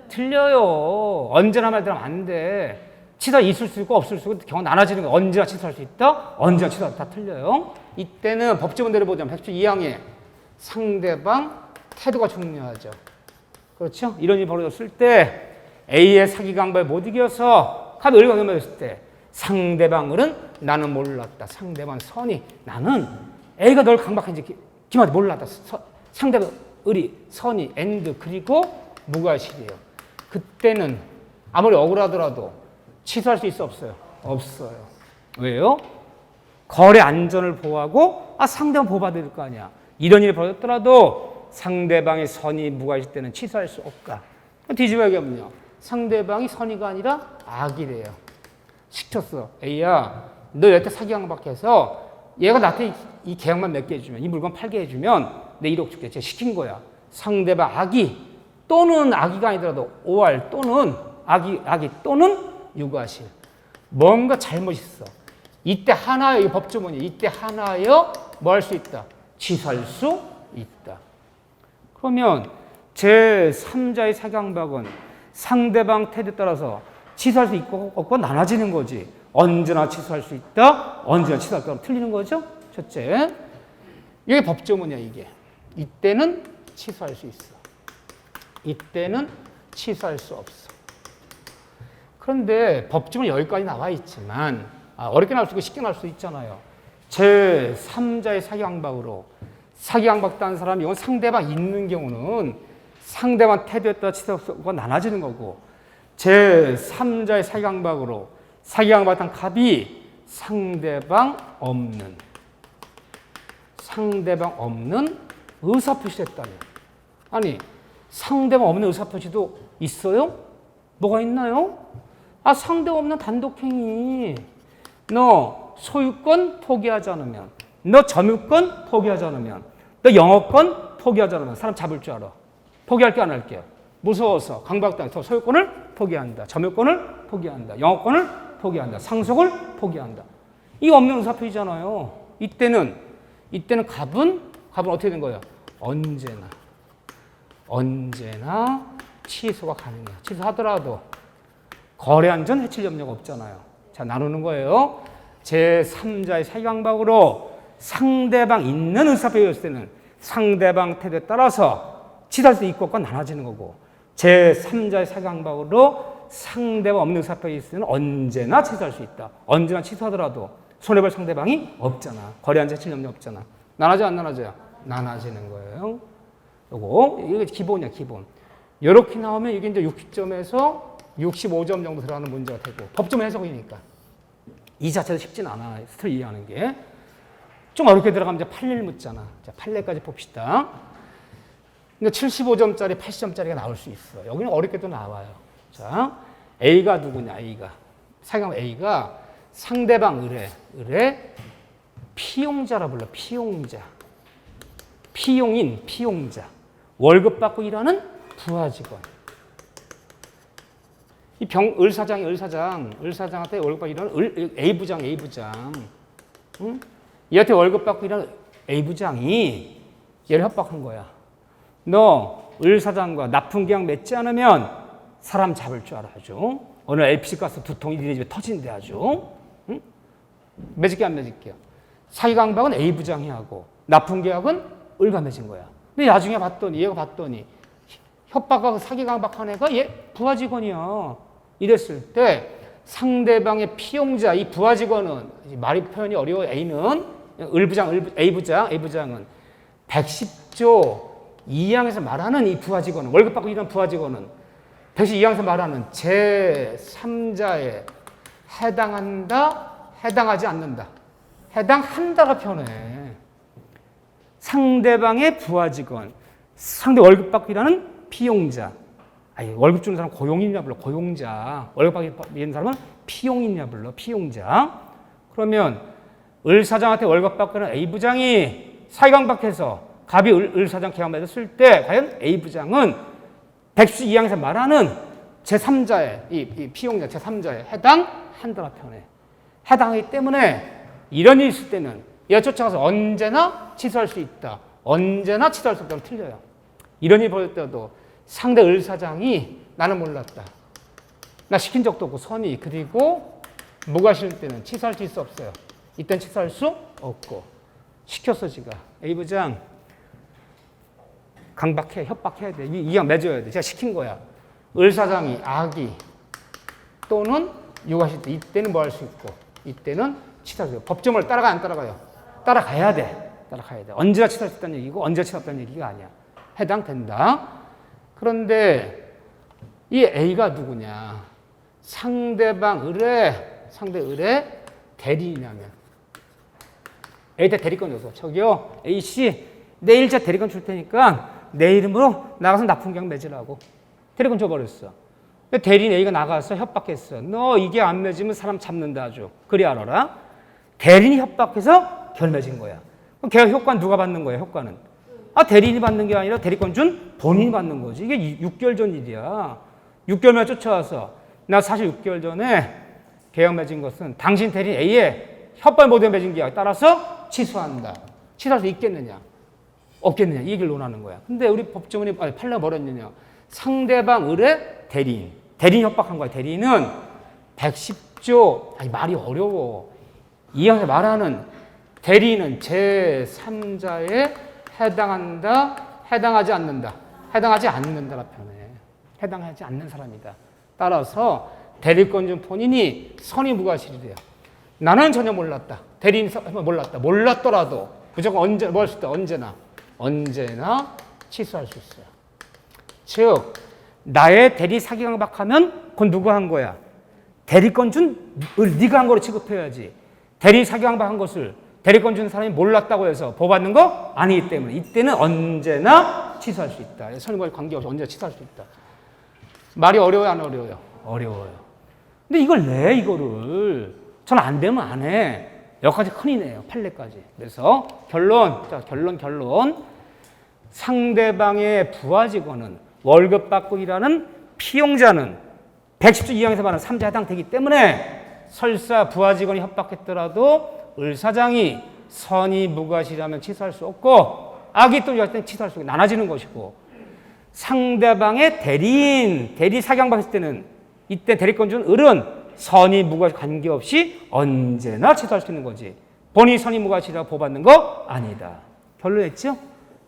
틀려요. 언제나 말들으면 안 돼. 취소가 있을 수 있고 없을 수 있고 경우 나눠지는 거. 언제나 취소할 수 있다. 언제나 취소할 수 있다. 다 틀려요. 이때는 법조문대로 보자면 112항에 상대방 태도가 중요하죠. 그렇죠? 이런 일이 벌어졌을 때 A의 사기 강박에 못 이겨서 갑이 을과 계약을 맺었을 때 상대방 을은 나는 몰랐다. 상대방 선이 나는 A가 널 강박한지 김한테 몰랐다. 상대방 을이 선이 엔드 그리고 무과실이에요. 그때는 아무리 억울하더라도 취소할 수 있어 없어요? 없어요. 왜요? 거래 안전을 보호하고 상대방 보호받을 거 아니야. 이런 일이 벌어졌더라도 상대방의 선이 무과실 때는 취소할 수 없다. 뒤집어 얘기하면요. 상대방이 선의가 아니라 악이래요. 시켰어. A야, 너 여태 사기 강박해서 얘가 나한테 이 계약만 맺게 해주면, 이 물건 팔게 해주면 내 1억 줄게. 제가 시킨 거야. 상대방 악의 또는 악의가 아니더라도 오할 또는 악의 또는 유과실. 뭔가 잘못 있어. 이때 하나여, 이 법조문이 이때 하나여 뭐 할 수 있다? 취소할 수 있다. 그러면 제3자의 사기 강박은 상대방 태도에 따라서 취소할 수 있고 없고 나눠지는 거지. 언제나 취소할 수 있다. 언제나 취소할 거 틀리는 거죠. 첫째. 이게 법조문이야 이게. 이때는 취소할 수 있어. 이때는 취소할 수 없어. 그런데 법조문 여기까지 나와 있지만 어렵게 나올 수 있고 쉽게 나올 수 있잖아요. 제3자의 사기강박으로 사기강박당한 사람이 이건 상대방 있는 경우는 상대방 태도에 따라 치사가 나눠지는 거고 제3자의 사기강박으로 사기강박당 갑이 상대방 없는 의사표시됐다면 아니 상대방 없는 의사표시도 있어요? 뭐가 있나요? 상대방 없는 단독행위 너 소유권 포기하지 않으면 너 점유권 포기하지 않으면 너 영어권 포기하지 않으면 사람 잡을 줄 알아. 포기할게 안 할게요? 무서워서 강박당해서 소유권을 포기한다. 점유권을 포기한다. 영어권을 포기한다. 상속을 포기한다. 이거 없는 의사표시잖아요. 이때는 갑은 어떻게 된 거예요? 언제나 취소가 가능해요. 취소하더라도 거래한 전 해칠 염려가 없잖아요. 자, 나누는 거예요. 제3자의 사기강박으로 상대방 있는 의사표시였을 때는 상대방 태도에 따라서 취소할 수 있고 없고 나눠지는 거고 제3자의 사기강박으로 상대방 없는 의사표시였을 때는 언제나 취소할 수 있다. 언제나 취소하더라도 손해볼 상대방이 없잖아. 거래한 전 해칠 염려 없잖아. 나눠져요, 안 나눠져요? 나눠지는 거예요. 이게 기본이야, 기본. 이렇게 나오면 이게 이제 60점에서 65점 정도 들어가는 문제가 되고 법정 해석이니까 이 자체도 쉽진 않아. 스토리 이해하는 게. 좀 어렵게 들어가면 이제 판례를 묻잖아. 자, 판례까지 봅시다. 근데 75점짜리, 80점짜리가 나올 수 있어. 여기는 어렵게도 나와요. 자, A가 누구냐, A가. 사기강 A가 상대방 의뢰 피용자라 불러. 피용자. 월급 받고 일하는 부하 직원. 이 을사장한테 월급 받고 일하는 A부장. 응? 얘한테 월급 받고 일하는 A부장이 얘를 협박한 거야. 너 을사장과 납품 계약 맺지 않으면 사람 잡을 줄 알아야죠. 오늘 LPG 가스 2통 니네 집에 터진대 아주. 응? 맺을게 안 맺을게요. 사기강박은 A부장이 하고 납품 계약은 을가 맺은 거야. 근데 나중에 얘가 봤더니 협박하고 사기강박한 애가 얘 부하 직원이야. 이랬을 때 상대방의 피용자 이 부하 직원은 말이 표현이 어려워. A는 A부장은 110조 2항에서 말하는 이 부하 직원은 월급 받고 일하는 부하 직원은 112항에서 말하는 제3자에 해당하지 않는다. 해당한다가 편해. 상대방의 부하 직원, 상대 월급 받고 일하는 피용자. 월급 주는 사람 고용인이냐 불러. 고용자. 월급 받고 일하는 사람은 피용인이냐 불러. 피용자. 그러면 을 사장한테 월급 받고 일하는 A 부장이 사기강박해서 갑이 을 사장 계약 맺었을 때 과연 A 부장은 112항에서 말하는 제3자의 이 피용자 제3자에 해당한다라 편해. 해당하기 때문에 이런 일이 있을 때는 얘가 쫓아가서 언제나 취소할 수 있다. 언제나 취소할 수 없다면 틀려요. 이런 일이 벌어질 때도 상대 을 사장이 나는 몰랐다. 나 시킨 적도 없고 선의 그리고 무가 싫을 때는 취소할 수 있어 없어요. 이땐 취소할 수 없고 시켰어 지가. A 부장 강박해 협박해야 돼. 이왕 맺어야 돼. 제가 시킨 거야. 을 사장이 악의 또는 유가실 때 이때는 뭐 할 수 있고 이때는 취소할 수 있고 법정을 따라가 안 따라가요? 따라가야 돼. 언제나 취소할 수 있다는 얘기고 언제나 취소할 수 있다는 얘기가 아니야. 해당된다. 그런데 이 A가 누구냐? 상대 의뢰 대리냐면 A한테 대리권 줘서 저기요 A씨 내일 제 대리권 줄 테니까 내 이름으로 나가서 납품계약 맺으라고 대리권 줘버렸어. 대리인 A가 나가서 협박했어. 너 이게 안 맺으면 사람 잡는다 아주. 그리 알아라. 대리인이 협박해서 결 맺은 거야. 그럼 계약 효과는 누가 받는 거야? 효과는 대리인이 받는 게 아니라 대리권 준 본인이 받는 거지. 이게 6개월 전 일이야. 6개월만 쫓아와서 나 사실 6개월 전에 계약 맺은 것은 당신 대리인 A의 협박 모델 맺은 계약 따라서 취소한다. 취소할 수 있겠느냐? 없겠느냐? 이 얘기를 논하는 거야. 근데 우리 법조문이 판례가 뭐랬느냐? 상대방 의뢰 대리인 협박한 거야. 대리인은 110조 말이 어려워. 이 항에서 말하는 대리인은 제3자에 해당하지 않는다. 해당하지 않는다라 편해. 해당하지 않는 사람이다. 따라서 대리권 준 본인이 선의무과실이래요. 나는 전혀 몰랐다. 대리인 몰랐다. 몰랐더라도 무조건 언제나 취소할 수 있어요. 즉 나의 대리 사기 강박하면 그건 누가 한 거야? 대리권 준 네가 한 거로 취급해야지. 대리 사기 강박한 것을 대리권 준 사람이 몰랐다고 해서 보호받는 거 아니기 때문에 이때는 언제나 취소할 수 있다. 설명과 관계없이 언제나 취소할 수 있다. 말이 어려워요, 안 어려워요? 어려워요. 근데 이걸 내 이거를 전 안 되면 안 해. 여기까지 큰이네요. 판례까지. 그래서 결론. 상대방의 부하 직원은 월급 받고 일하는 피용자는 110조 이항에서 말하는 3자에 해당되기 때문에 설사 부하 직원이 협박했더라도 을사장이 선의 무과실하면 취소할 수 없고 악이 또 유할 때는 취소할 수 없고 나눠지는 것이고 상대방의 대리인, 대리 사기강박했을 때는 이때 대리권 준 을은 선의 무과실 관계없이 언제나 취소할 수 있는 거지. 본인이 선의 무과실이라고 보호받는 거 아니다. 결론했죠?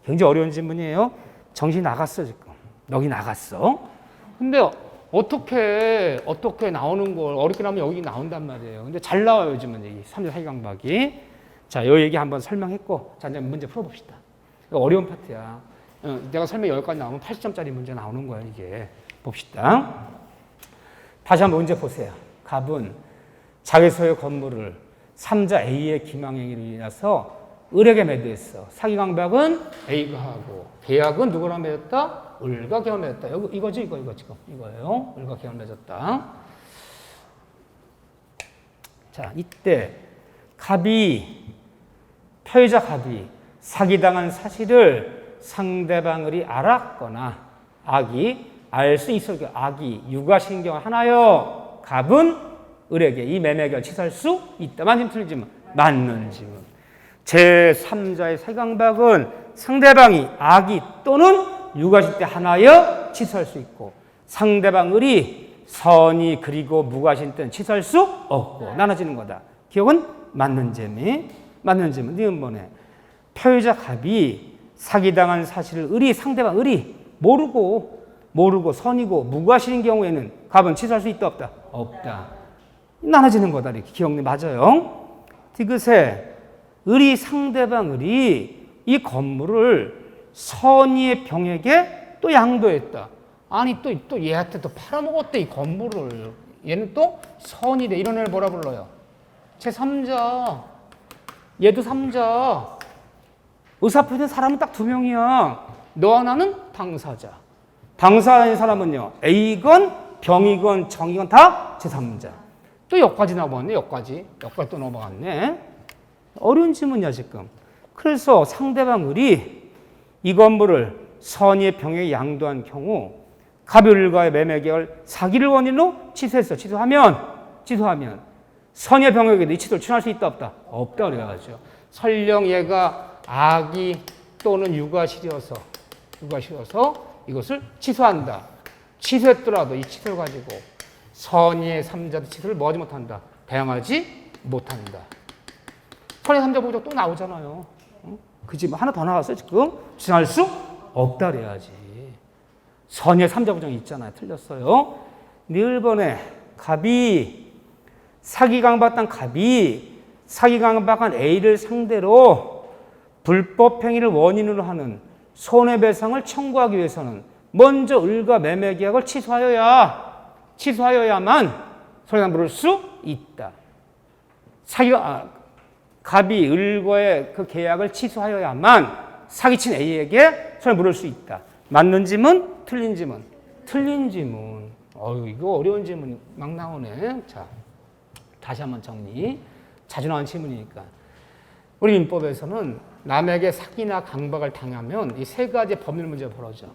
굉장히 어려운 질문이에요. 정신이 나갔어 지금. 여기 나갔어. 근데 어떻게 나오는 걸 어렵게 나오면 여기 나온단 말이에요. 근데 잘 나와요 요즘은 이 3자 사기강박이. 자, 이 얘기 한번 설명했고 자 이제 문제 풀어봅시다. 어려운 파트야. 내가 설명 여기까지 나오면 80점짜리 문제 나오는 거야 이게. 봅시다. 다시 한번 문제 보세요. 갑은 자기 소유 건물을 3자 A의 기망행위로 인해서 을에게 매도했어. 사기강박은 A가 하고 계약은 누구랑 맺었다? 을과 계약을 맺었다. 이거 지금 이거예요. 을과 계약을 맺었다. 자, 이때 피해자 갑이 사기당한 사실을 상대방 을이 알았거나 악이 알 수 있을 경우 악이 유가신경을 하나여 갑은 을에게 이 매매계약을 취소할 수 있다. 맞는 틀리지만 맞는 질문. 제3자의 사기강박은 상대방이 악이 또는 유가실 때 하나여 취소할 수 있고 상대방 을이 선의 그리고 무과실 때는 취소할 수 없고 나눠지는 거다. 기억은 맞는 재미. 맞는 질문. 니은 뭐네. 피해자 갑이 사기당한 사실을 상대방 을이 모르고 선이고 무과실인 경우에는 갑은 취소할 수 있다 없다? 없다. 나눠지는 거다. 이렇게 기억이 맞아요. 디귿에 상대방 을이 이 건물을 선의의 병에게 또 양도했다. 아니 또 얘한테 또 팔아먹었대 이 건물을. 얘는 또 선의래. 이런 애를 뭐라 불러요? 제3자. 얘도 3자. 의사표시된 사람은 딱 2명이야. 너 하나는 당사자. 당사자인 사람은요. A건 병이건 정이건 다 제3자. 또 여기까지 넘어갔네. 여기까지 또 넘어갔네. 어려운 질문이야 지금. 그래서 상대방 을이 이 건물을 선의의 병에게 양도한 경우 갑이 을과의 매매계약을 사기를 원인으로 취소했어. 취소하면 선의의 병에게도 이 취소를 취소할 수 있다 없다? 없다 그래가지고 설령 얘가 악이 또는 유가실이어서 이것을 취소한다. 취소했더라도 이 취소를 가지고 선의의 3자도 취소를 뭐하지 못한다? 대항하지 못한다. 선의의 3자 보기도 또 나오잖아요. 그지? 하나 더 나왔어요 지금? 주장할 수 없다 그래야지. 선의의 3자 부정이 있잖아요. 틀렸어요. 니을 번에 갑이 사기강박한 A를 상대로 불법행위를 원인으로 하는 손해배상을 청구하기 위해서는 먼저 을과 매매계약을 취소하여야만 손해배상 물을 수 있다. 갑이 을과의 그 계약을 취소하여야만 사기친 A에게 손해 물을 수 있다. 맞는 지문, 틀린 지문. 틀린 지문. 이거 어려운 질문이 막 나오네. 자, 다시 한번 정리. 자주 나오는 질문이니까. 우리 민법에서는 남에게 사기나 강박을 당하면 이 세 가지 법률 문제가 벌어져.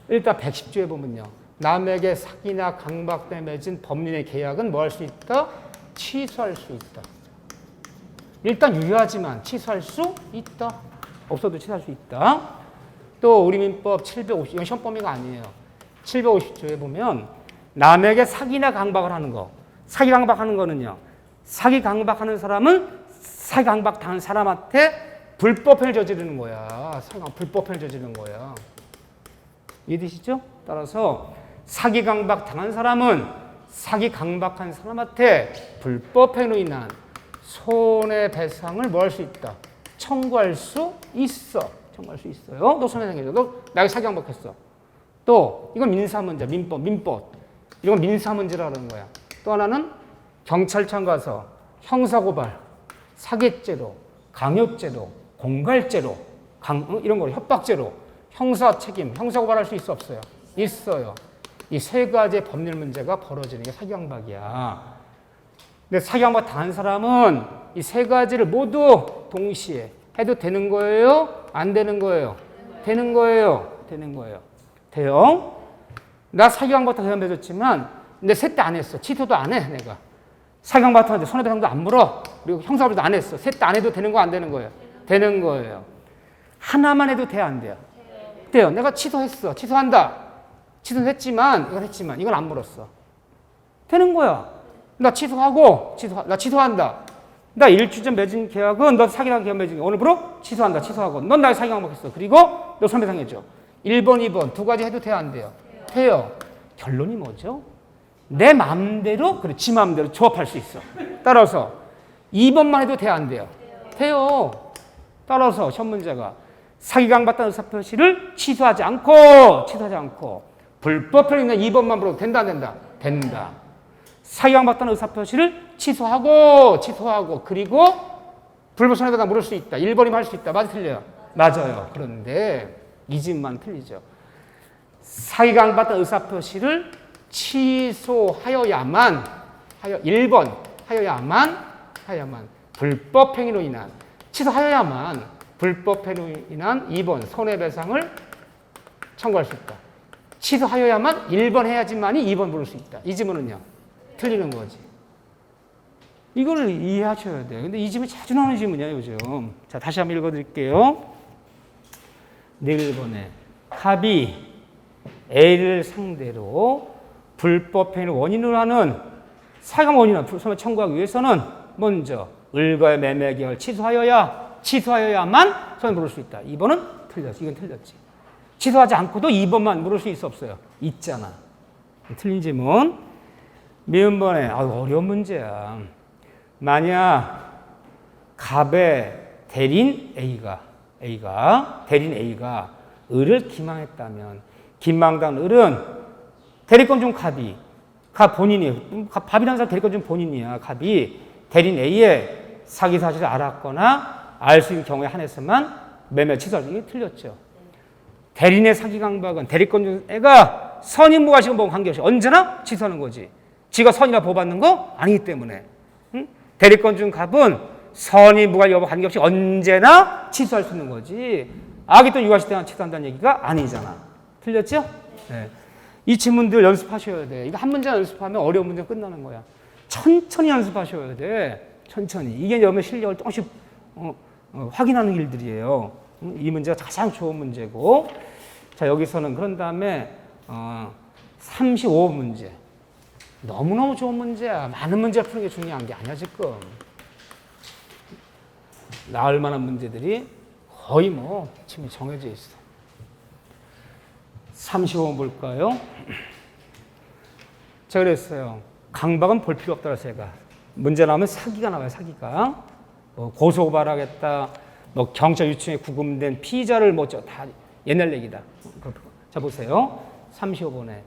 일단 110조에 보면요. 남에게 사기나 강박 때문에 맺은 법률의 계약은 뭐 할 수 있다? 취소할 수 있다. 일단 유효하지만 취소할 수 있다. 없어도 취소할 수 있다. 또 우리 민법 750, 이건 시험 범위가 아니에요. 750조에 보면 남에게 사기나 강박을 하는 거. 사기 강박하는 거는요. 사기 강박하는 사람은 사기 강박 당한 사람한테 불법행위를 저지르는 거야. 불법행위를 저지르는 거야. 이해되시죠? 따라서 사기 강박 당한 사람은 사기 강박한 사람한테 불법행위로 인한 손해배상을 뭐 할 수 있다? 청구할 수 있어. 청구할 수 있어요. 너 손해배상해줘. 너 나에게 사기왕박했어. 또 이건 민사문제, 민법. 이건 민사문제라는 거야. 또 하나는 경찰청 가서 형사고발, 사기죄로, 강요죄로, 공갈죄로, 이런 거 협박죄로 형사 책임, 형사고발할 수 있어 없어요? 있어요. 이 세 가지의 법률 문제가 벌어지는 게 사기왕박이야. 근데 사기왕박 당한 사람은 이 세 가지를 모두 동시에 해도 되는 거예요? 안 되는 거예요? 되는 거예요. 되는 거예요. 돼요? 나 사기왕박 당해줬지만 근데 셋 다 안 했어. 취소도 안 해, 내가. 사기왕박 당했는데 손해배상도 안 물어. 그리고 형사고발도 안 했어. 셋 다 안 해도 되는 거 안 되는 거예요? 되는 거예요. 하나만 해도 돼요, 안 돼요? 돼요. 내가 취소했어. 취소한다. 취소했지만 이건 안 물었어. 되는 거야. 나 취소하고 나 취소한다. 나 일주전 맺은 계약은 너 사기랑 계약 맺은 오늘부로 취소한다. 취소하고 넌 나의 사기왕박했어. 그리고 너 손해배상해줘. 1번, 2번 두 가지 해도 돼요, 안 돼요? 돼요. 결론이 뭐죠? 내 마음대로, 그래, 지 마음대로 조합할 수 있어. 따라서 2번만 해도 돼요, 안 돼요? 돼요. 따라서 시험 문제가 사기강박단 의사표시를 취소하지 않고 불법 행위는 2번만 물어도 된다, 안 된다? 된다. 사기강박단 의사표시를 취소하고 그리고 불법 손해배상 물을 수 있다. 1번이면 할 수 있다. 맞아, 틀려요? 맞아요. 그런데 이 집만 틀리죠. 사기강박단 의사표시를 취소하여야만 1번 하여야만 불법 행위로 인한 취소하여야만 불법 행위로 인한 2번 손해배상을 청구할 수 있다. 취소하여야만 1번 해야지만이 2번 부를 수 있다. 이 지문은요. 틀리는 거지. 이거를 이해하셔야 돼요. 근데 이 지문 자주 나오는 지문이야, 요즘. 자, 다시 한번 읽어드릴게요. 네, 1번에 갑이 A를 상대로 불법 행위를 원인으로 하는 사기강 원인을 손해 청구하기 위해서는 먼저 을과의 매매 계약을 취소하여야만 손해 물을 수 있다. 2번은 틀렸지. 이건 틀렸지. 취소하지 않고도 2번만 물을 수 있어 없어요? 있잖아. 틀린 지문. 미음번에 어려운 문제야. 만약 갑의 대리인 A가 을을 기망했다면 기망당 을은 대리권 중 갑이 밥이라는 사람 대리권 중 본인이야. 갑이 대리인 A의 사기 사실을 알았거나 알 수 있는 경우에 한해서만 매매 취소할 수 있는 게 틀렸죠. 대리인의 사기 강박은 대리권 중 애가 선임 무과시고 뭐 관계없이 언제나 취소하는 거지. 지가 선이나 보호받는 거 아니기 때문에. 응? 대리권 중 갑은 선임 무과 여부 관계없이 언제나 취소할 수 있는 거지. 악이 또 유아시대만 취소한다는 얘기가 아니잖아. 틀렸죠? 네. 이 지문들 연습하셔야 돼. 이거 한 문제 연습하면 어려운 문제 끝나는 거야. 천천히 연습하셔야 돼. 천천히. 이게 여러분의 실력을 조금씩 확인하는 일들이에요. 이 문제가 가장 좋은 문제고. 자, 여기서는 그런 다음에 35문제. 너무너무 좋은 문제야. 많은 문제를 푸는 게 중요한 게 아니야, 지금. 나올 만한 문제들이 거의 지금 정해져 있어. 35번 볼까요? 제가 그랬어요. 강박은 볼 필요 없다고 제가. 문제 나오면 사기가 나와요, 사기가. 고소고발하겠다. 경찰 유치원에 구금된 피의자를 다 옛날 얘기다. 자, 보세요. 35번에.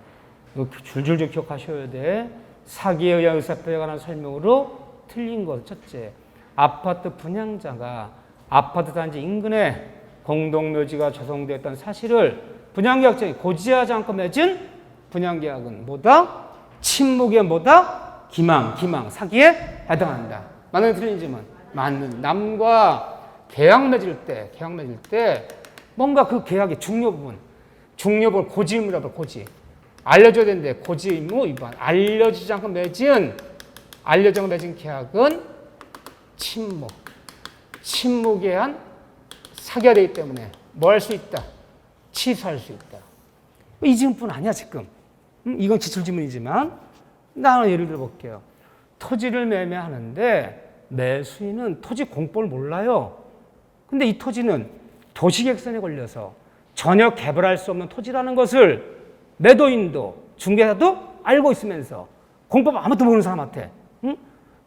줄줄줄 기억하셔야 돼. 사기에 의한 의사표에 관한 설명으로 틀린 것. 첫째, 아파트 분양자가 아파트 단지 인근에 공동묘지가 조성되었다는 사실을 분양계약자에 고지하지 않고 맺은 분양계약은 뭐다? 침묵의 뭐다? 기망, 사기에 해당한다. 맞는 틀린 지문? 맞는. 남과 계약 맺을 때 뭔가 그 계약의 중요 부분, 고지 의무라고 고지. 알려줘야 되는데 고지 의무 위반. 알려주지 않고 맺은 계약은 침묵에 의한 사기가 되기 때문에 뭐 할 수 있다? 취소할 수 있다. 이 지문뿐 아니야, 지금. 이건 기출지문이지만 나는 예를 들어 볼게요. 토지를 매매하는데 매수인은 토지 공법을 몰라요. 근데 이 토지는 도시계획선에 걸려서 전혀 개발할 수 없는 토지라는 것을 매도인도 중개사도 알고 있으면서 공법 아무것도 모르는 사람한테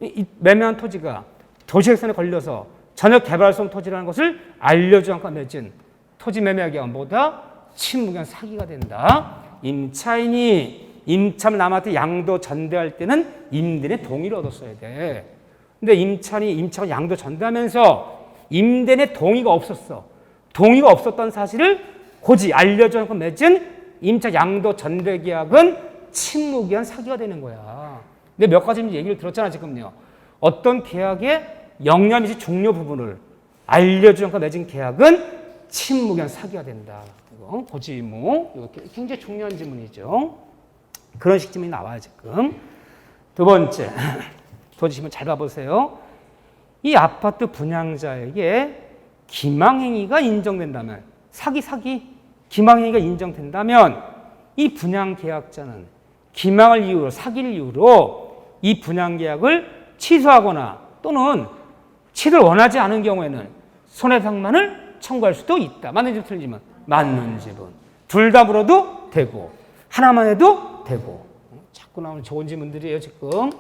이 매매한 토지가 도시객선에 걸려서 전혀 개발성 토지라는 것을 알려주지 않고 맺은 토지 매매 계약은 뭐다? 친무기한 사기가 된다. 임차인이 임차를 남한테 양도 전대할 때는 임대인의 동의를 얻었어야 돼. 근데 임차가 양도 전대하면서 임대인의 동의가 없었어. 동의가 없었던 사실을 고지 알려주지 않고 맺은 임차 양도 전대 계약은 친무기한 사기가 되는 거야. 근데 몇 가지 얘기를 들었잖아 지금요. 어떤 계약의 영려미지 중요 부분을 알려주지 않고 맺은 계약은 친무기한 사기가 된다. 이거 고지의무. 이거 굉장히 중요한 지문이죠. 그런 식 지문이 나와요 지금. 두 번째, 도지시면 잘 봐보세요. 이 아파트 분양자에게 기망행위가 인정된다면 사기 기망행위가 인정된다면 이 분양계약자는 기망을 이유로 사기를 이유로 이 분양계약을 취소하거나 또는 취소를 원하지 않은 경우에는 손해배상만을 청구할 수도 있다. 맞는 지분 틀리지만 맞는 지분. 둘 다 물어도 되고 하나만 해도 되고. 자꾸 나오는 좋은 지문들이에요 지금.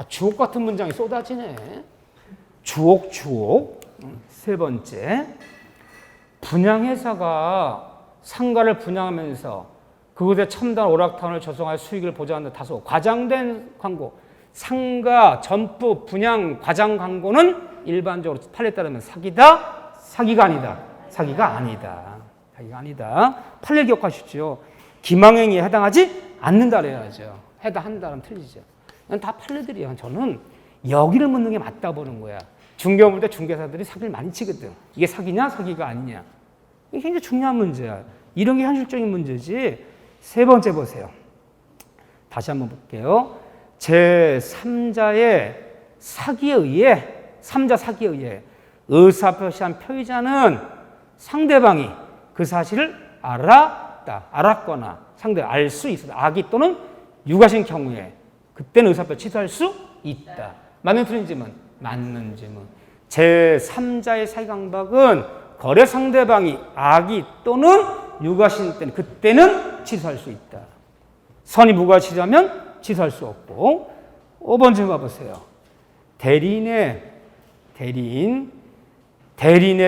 주옥 같은 문장이 쏟아지네. 주옥. 세 번째, 분양회사가 상가를 분양하면서 그곳에 첨단 오락타운을 조성할 수익을 보장하는 다소 과장된 광고, 상가, 점포, 분양, 과장 광고는 일반적으로 판례에 따르면 사기다? 사기가 아니다. 사기가 아니다. 판례 기억하시죠? 기망행위에 해당하지 않는다 그래야죠. 해당한다면 틀리죠. 다 판례들이야. 저는 여기를 묻는 게 맞다 보는 거야. 중개업 볼 때 중개사들이 사기를 많이 치거든. 이게 사기냐 사기가 아니냐. 이게 굉장히 중요한 문제야. 이런 게 현실적인 문제지. 세 번째 보세요. 다시 한번 볼게요. 제3자의 사기에 의해 의사표시한 표의자는 상대방이 그 사실을 알았거나 상대가 알 수 있어. 악의 또는 유가신 경우에 그때는 의사표시 취소할 수 있다. 맞는 틀린 지문? 맞는 지문. 제3자의 사기 강박은 거래 상대방이 악의 또는 유가신 때는 그때는 취소할 수 있다. 선의 무과실하면 취소할 수 없고. 5번 봐보세요. 대리인의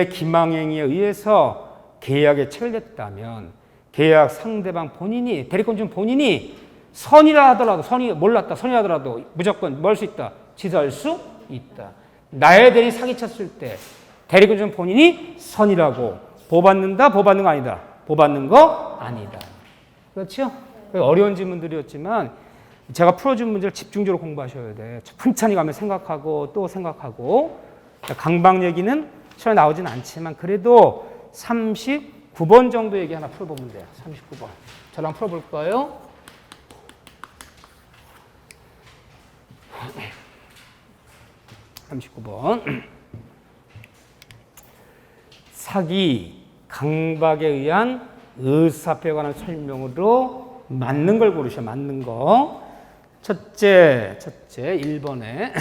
기망행위에 의해서 계약에 체결됐다면 계약 상대방 본인이 대리권 중 본인이 선이라 하더라도 선이 몰랐다 선이라 하더라도 무조건 뭘 수 있다 취소할 수 있다. 나의 대리 사기쳤을 때 대리권 중 본인이 선이라고 보받는다 보받는 거 아니다 보받는 거 아니다. 그렇죠? 어려운 질문들이었지만 제가 풀어준 문제를 집중적으로 공부하셔야 돼. 천천히 가면 생각하고 또 생각하고. 강박 얘기는 시험에 나오진 않지만 그래도 39번 정도 얘기 하나 풀어보면 돼요. 39번. 저랑 풀어볼까요? 사기, 강박에 의한 의사표에 관한 설명으로 맞는 걸 고르셔. 맞는 거. 첫째 1번에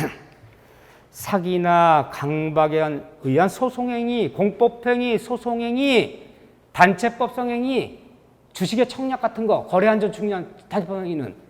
사기나 강박에 의한 소송행위, 공법행위, 소송행위, 단체법성행위, 주식의 청약 같은 거, 거래안전 중요한 단체법행위는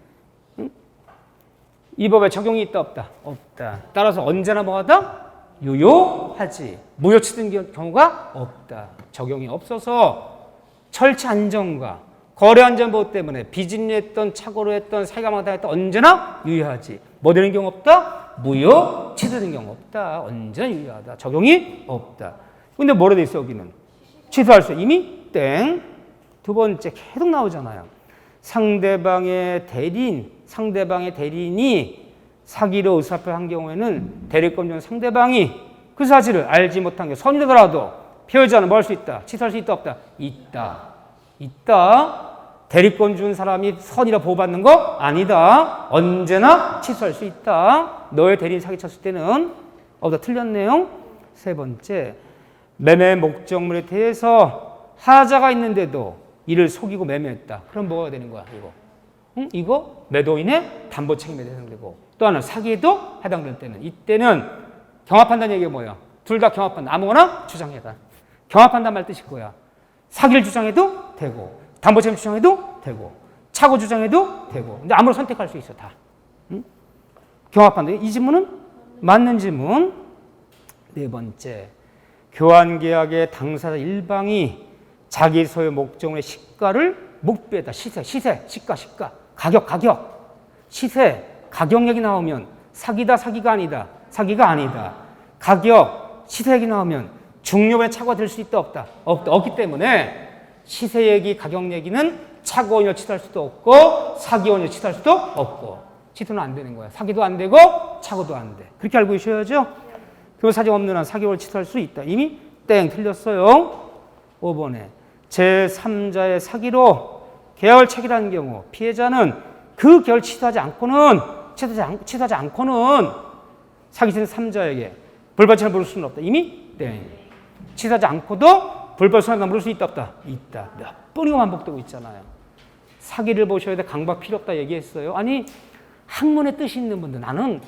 이 법에 적용이 있다 없다? 없다. 따라서 언제나 뭐하다? 유효하지. 무효치된 경우가 없다. 적용이 없어서 철치 안정과 거래안전보호 때문에 비진리했던 착오로 했던 사기강박을 했던 언제나 유효하지. 뭐 되는 경우 없다? 무효 취소된 경우 없다. 언제나 유효하다. 적용이 없다. 근데 뭐라 돼 있어 여기는? 취소할 수 이미 땡. 두 번째 계속 나오잖아요. 상대방의 대리인이 사기로 의사표한 경우에는 대리권 중 상대방이 그 사실을 알지 못한 게 선이더라도 피해자는 뭐 할 수 있다? 취소할 수 있다 없다? 있다. 대리권 준 사람이 선이라 보호받는 거 아니다. 언제나 취소할 수 있다. 너의 대리인 사기쳤을 때는 나 틀렸네요. 세 번째, 매매 목적물에 대해서 하자가 있는데도 이를 속이고 매매했다. 그럼 뭐가 되는 거야 이거? 이거 매도인의 담보 책임에 해당되고 또 하나 사기에도 해당될 때는 이때는 경합한다는 얘기가 뭐야? 둘 다 경합한다. 아무거나 주장해라. 경합한다는 말 뜻이 뭐야? 사기를 주장해도 되고 담보 책임 주장해도 되고 착오 주장해도 되고 근데 아무나 선택할 수 있어 다. 경합한다. 이 질문은 맞는 질문. 네 번째, 교환계약의 당사자 일방이 자기 소유 목적물의 시가를 목배다. 시세, 시가, 가격. 시세, 가격 얘기 나오면 사기다, 사기가 아니다. 사기가 아니다. 가격, 시세 얘기 나오면 중요한 착오가 될 수 있다, 없다? 없기 때문에 시세 얘기, 가격 얘기는 착오 원인을 취소할 수도 없고 사기 원인을 취소할 수도 없고 취소는 안 되는 거야. 사기도 안 되고 착오도 안 돼. 그렇게 알고 계셔야죠. 그 사정 없는 한 사기 원인을 취소할 수 있다. 이미 땡 틀렸어요. 5번에 제3자의 사기로 계약을 체결한 경우 피해자는 그 계약을 취소하지 않고는 사기친 3자에게 불발천을 물을 수는 없다. 이미 땡. 취소하지 않고도 불발천을 물을 수 있다, 없다? 있다. 몇 번이고 반복되고 있잖아요. 사기를 보셔야 돼. 강박 필요 없다 얘기했어요. 아니 학문의 뜻이 있는 분들, 나는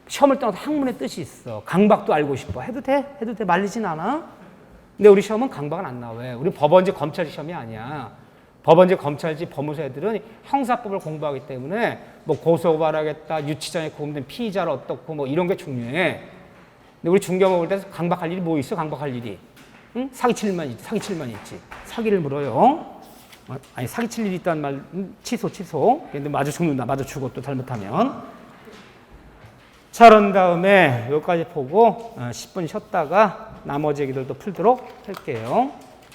시험을 떠나서 학문의 뜻이 있어. 강박도 알고 싶어. 해도 돼? 말리진 않아. 근데 우리 시험은 강박은 안 나와. 왜? 우리 법원제 검찰 시험이 아니야. 법원제 검찰지 법무사 애들은 형사법을 공부하기 때문에 뭐 고소고발하겠다, 유치장에 구금된 피의자를 어떻고 뭐 이런 게 중요해. 근데 우리 중경을 볼 때 강박할 일이 뭐 있어? 강박할 일이. 응? 사기칠 일만 있지. 사기를 물어요. 아니 사기칠 일이 있다는 말 취소. 근데 마주 죽는다. 마주 죽어 또 잘못하면. 자, 그런 다음에 여기까지 보고 10분 쉬었다가 나머지 얘기들도 풀도록 할게요.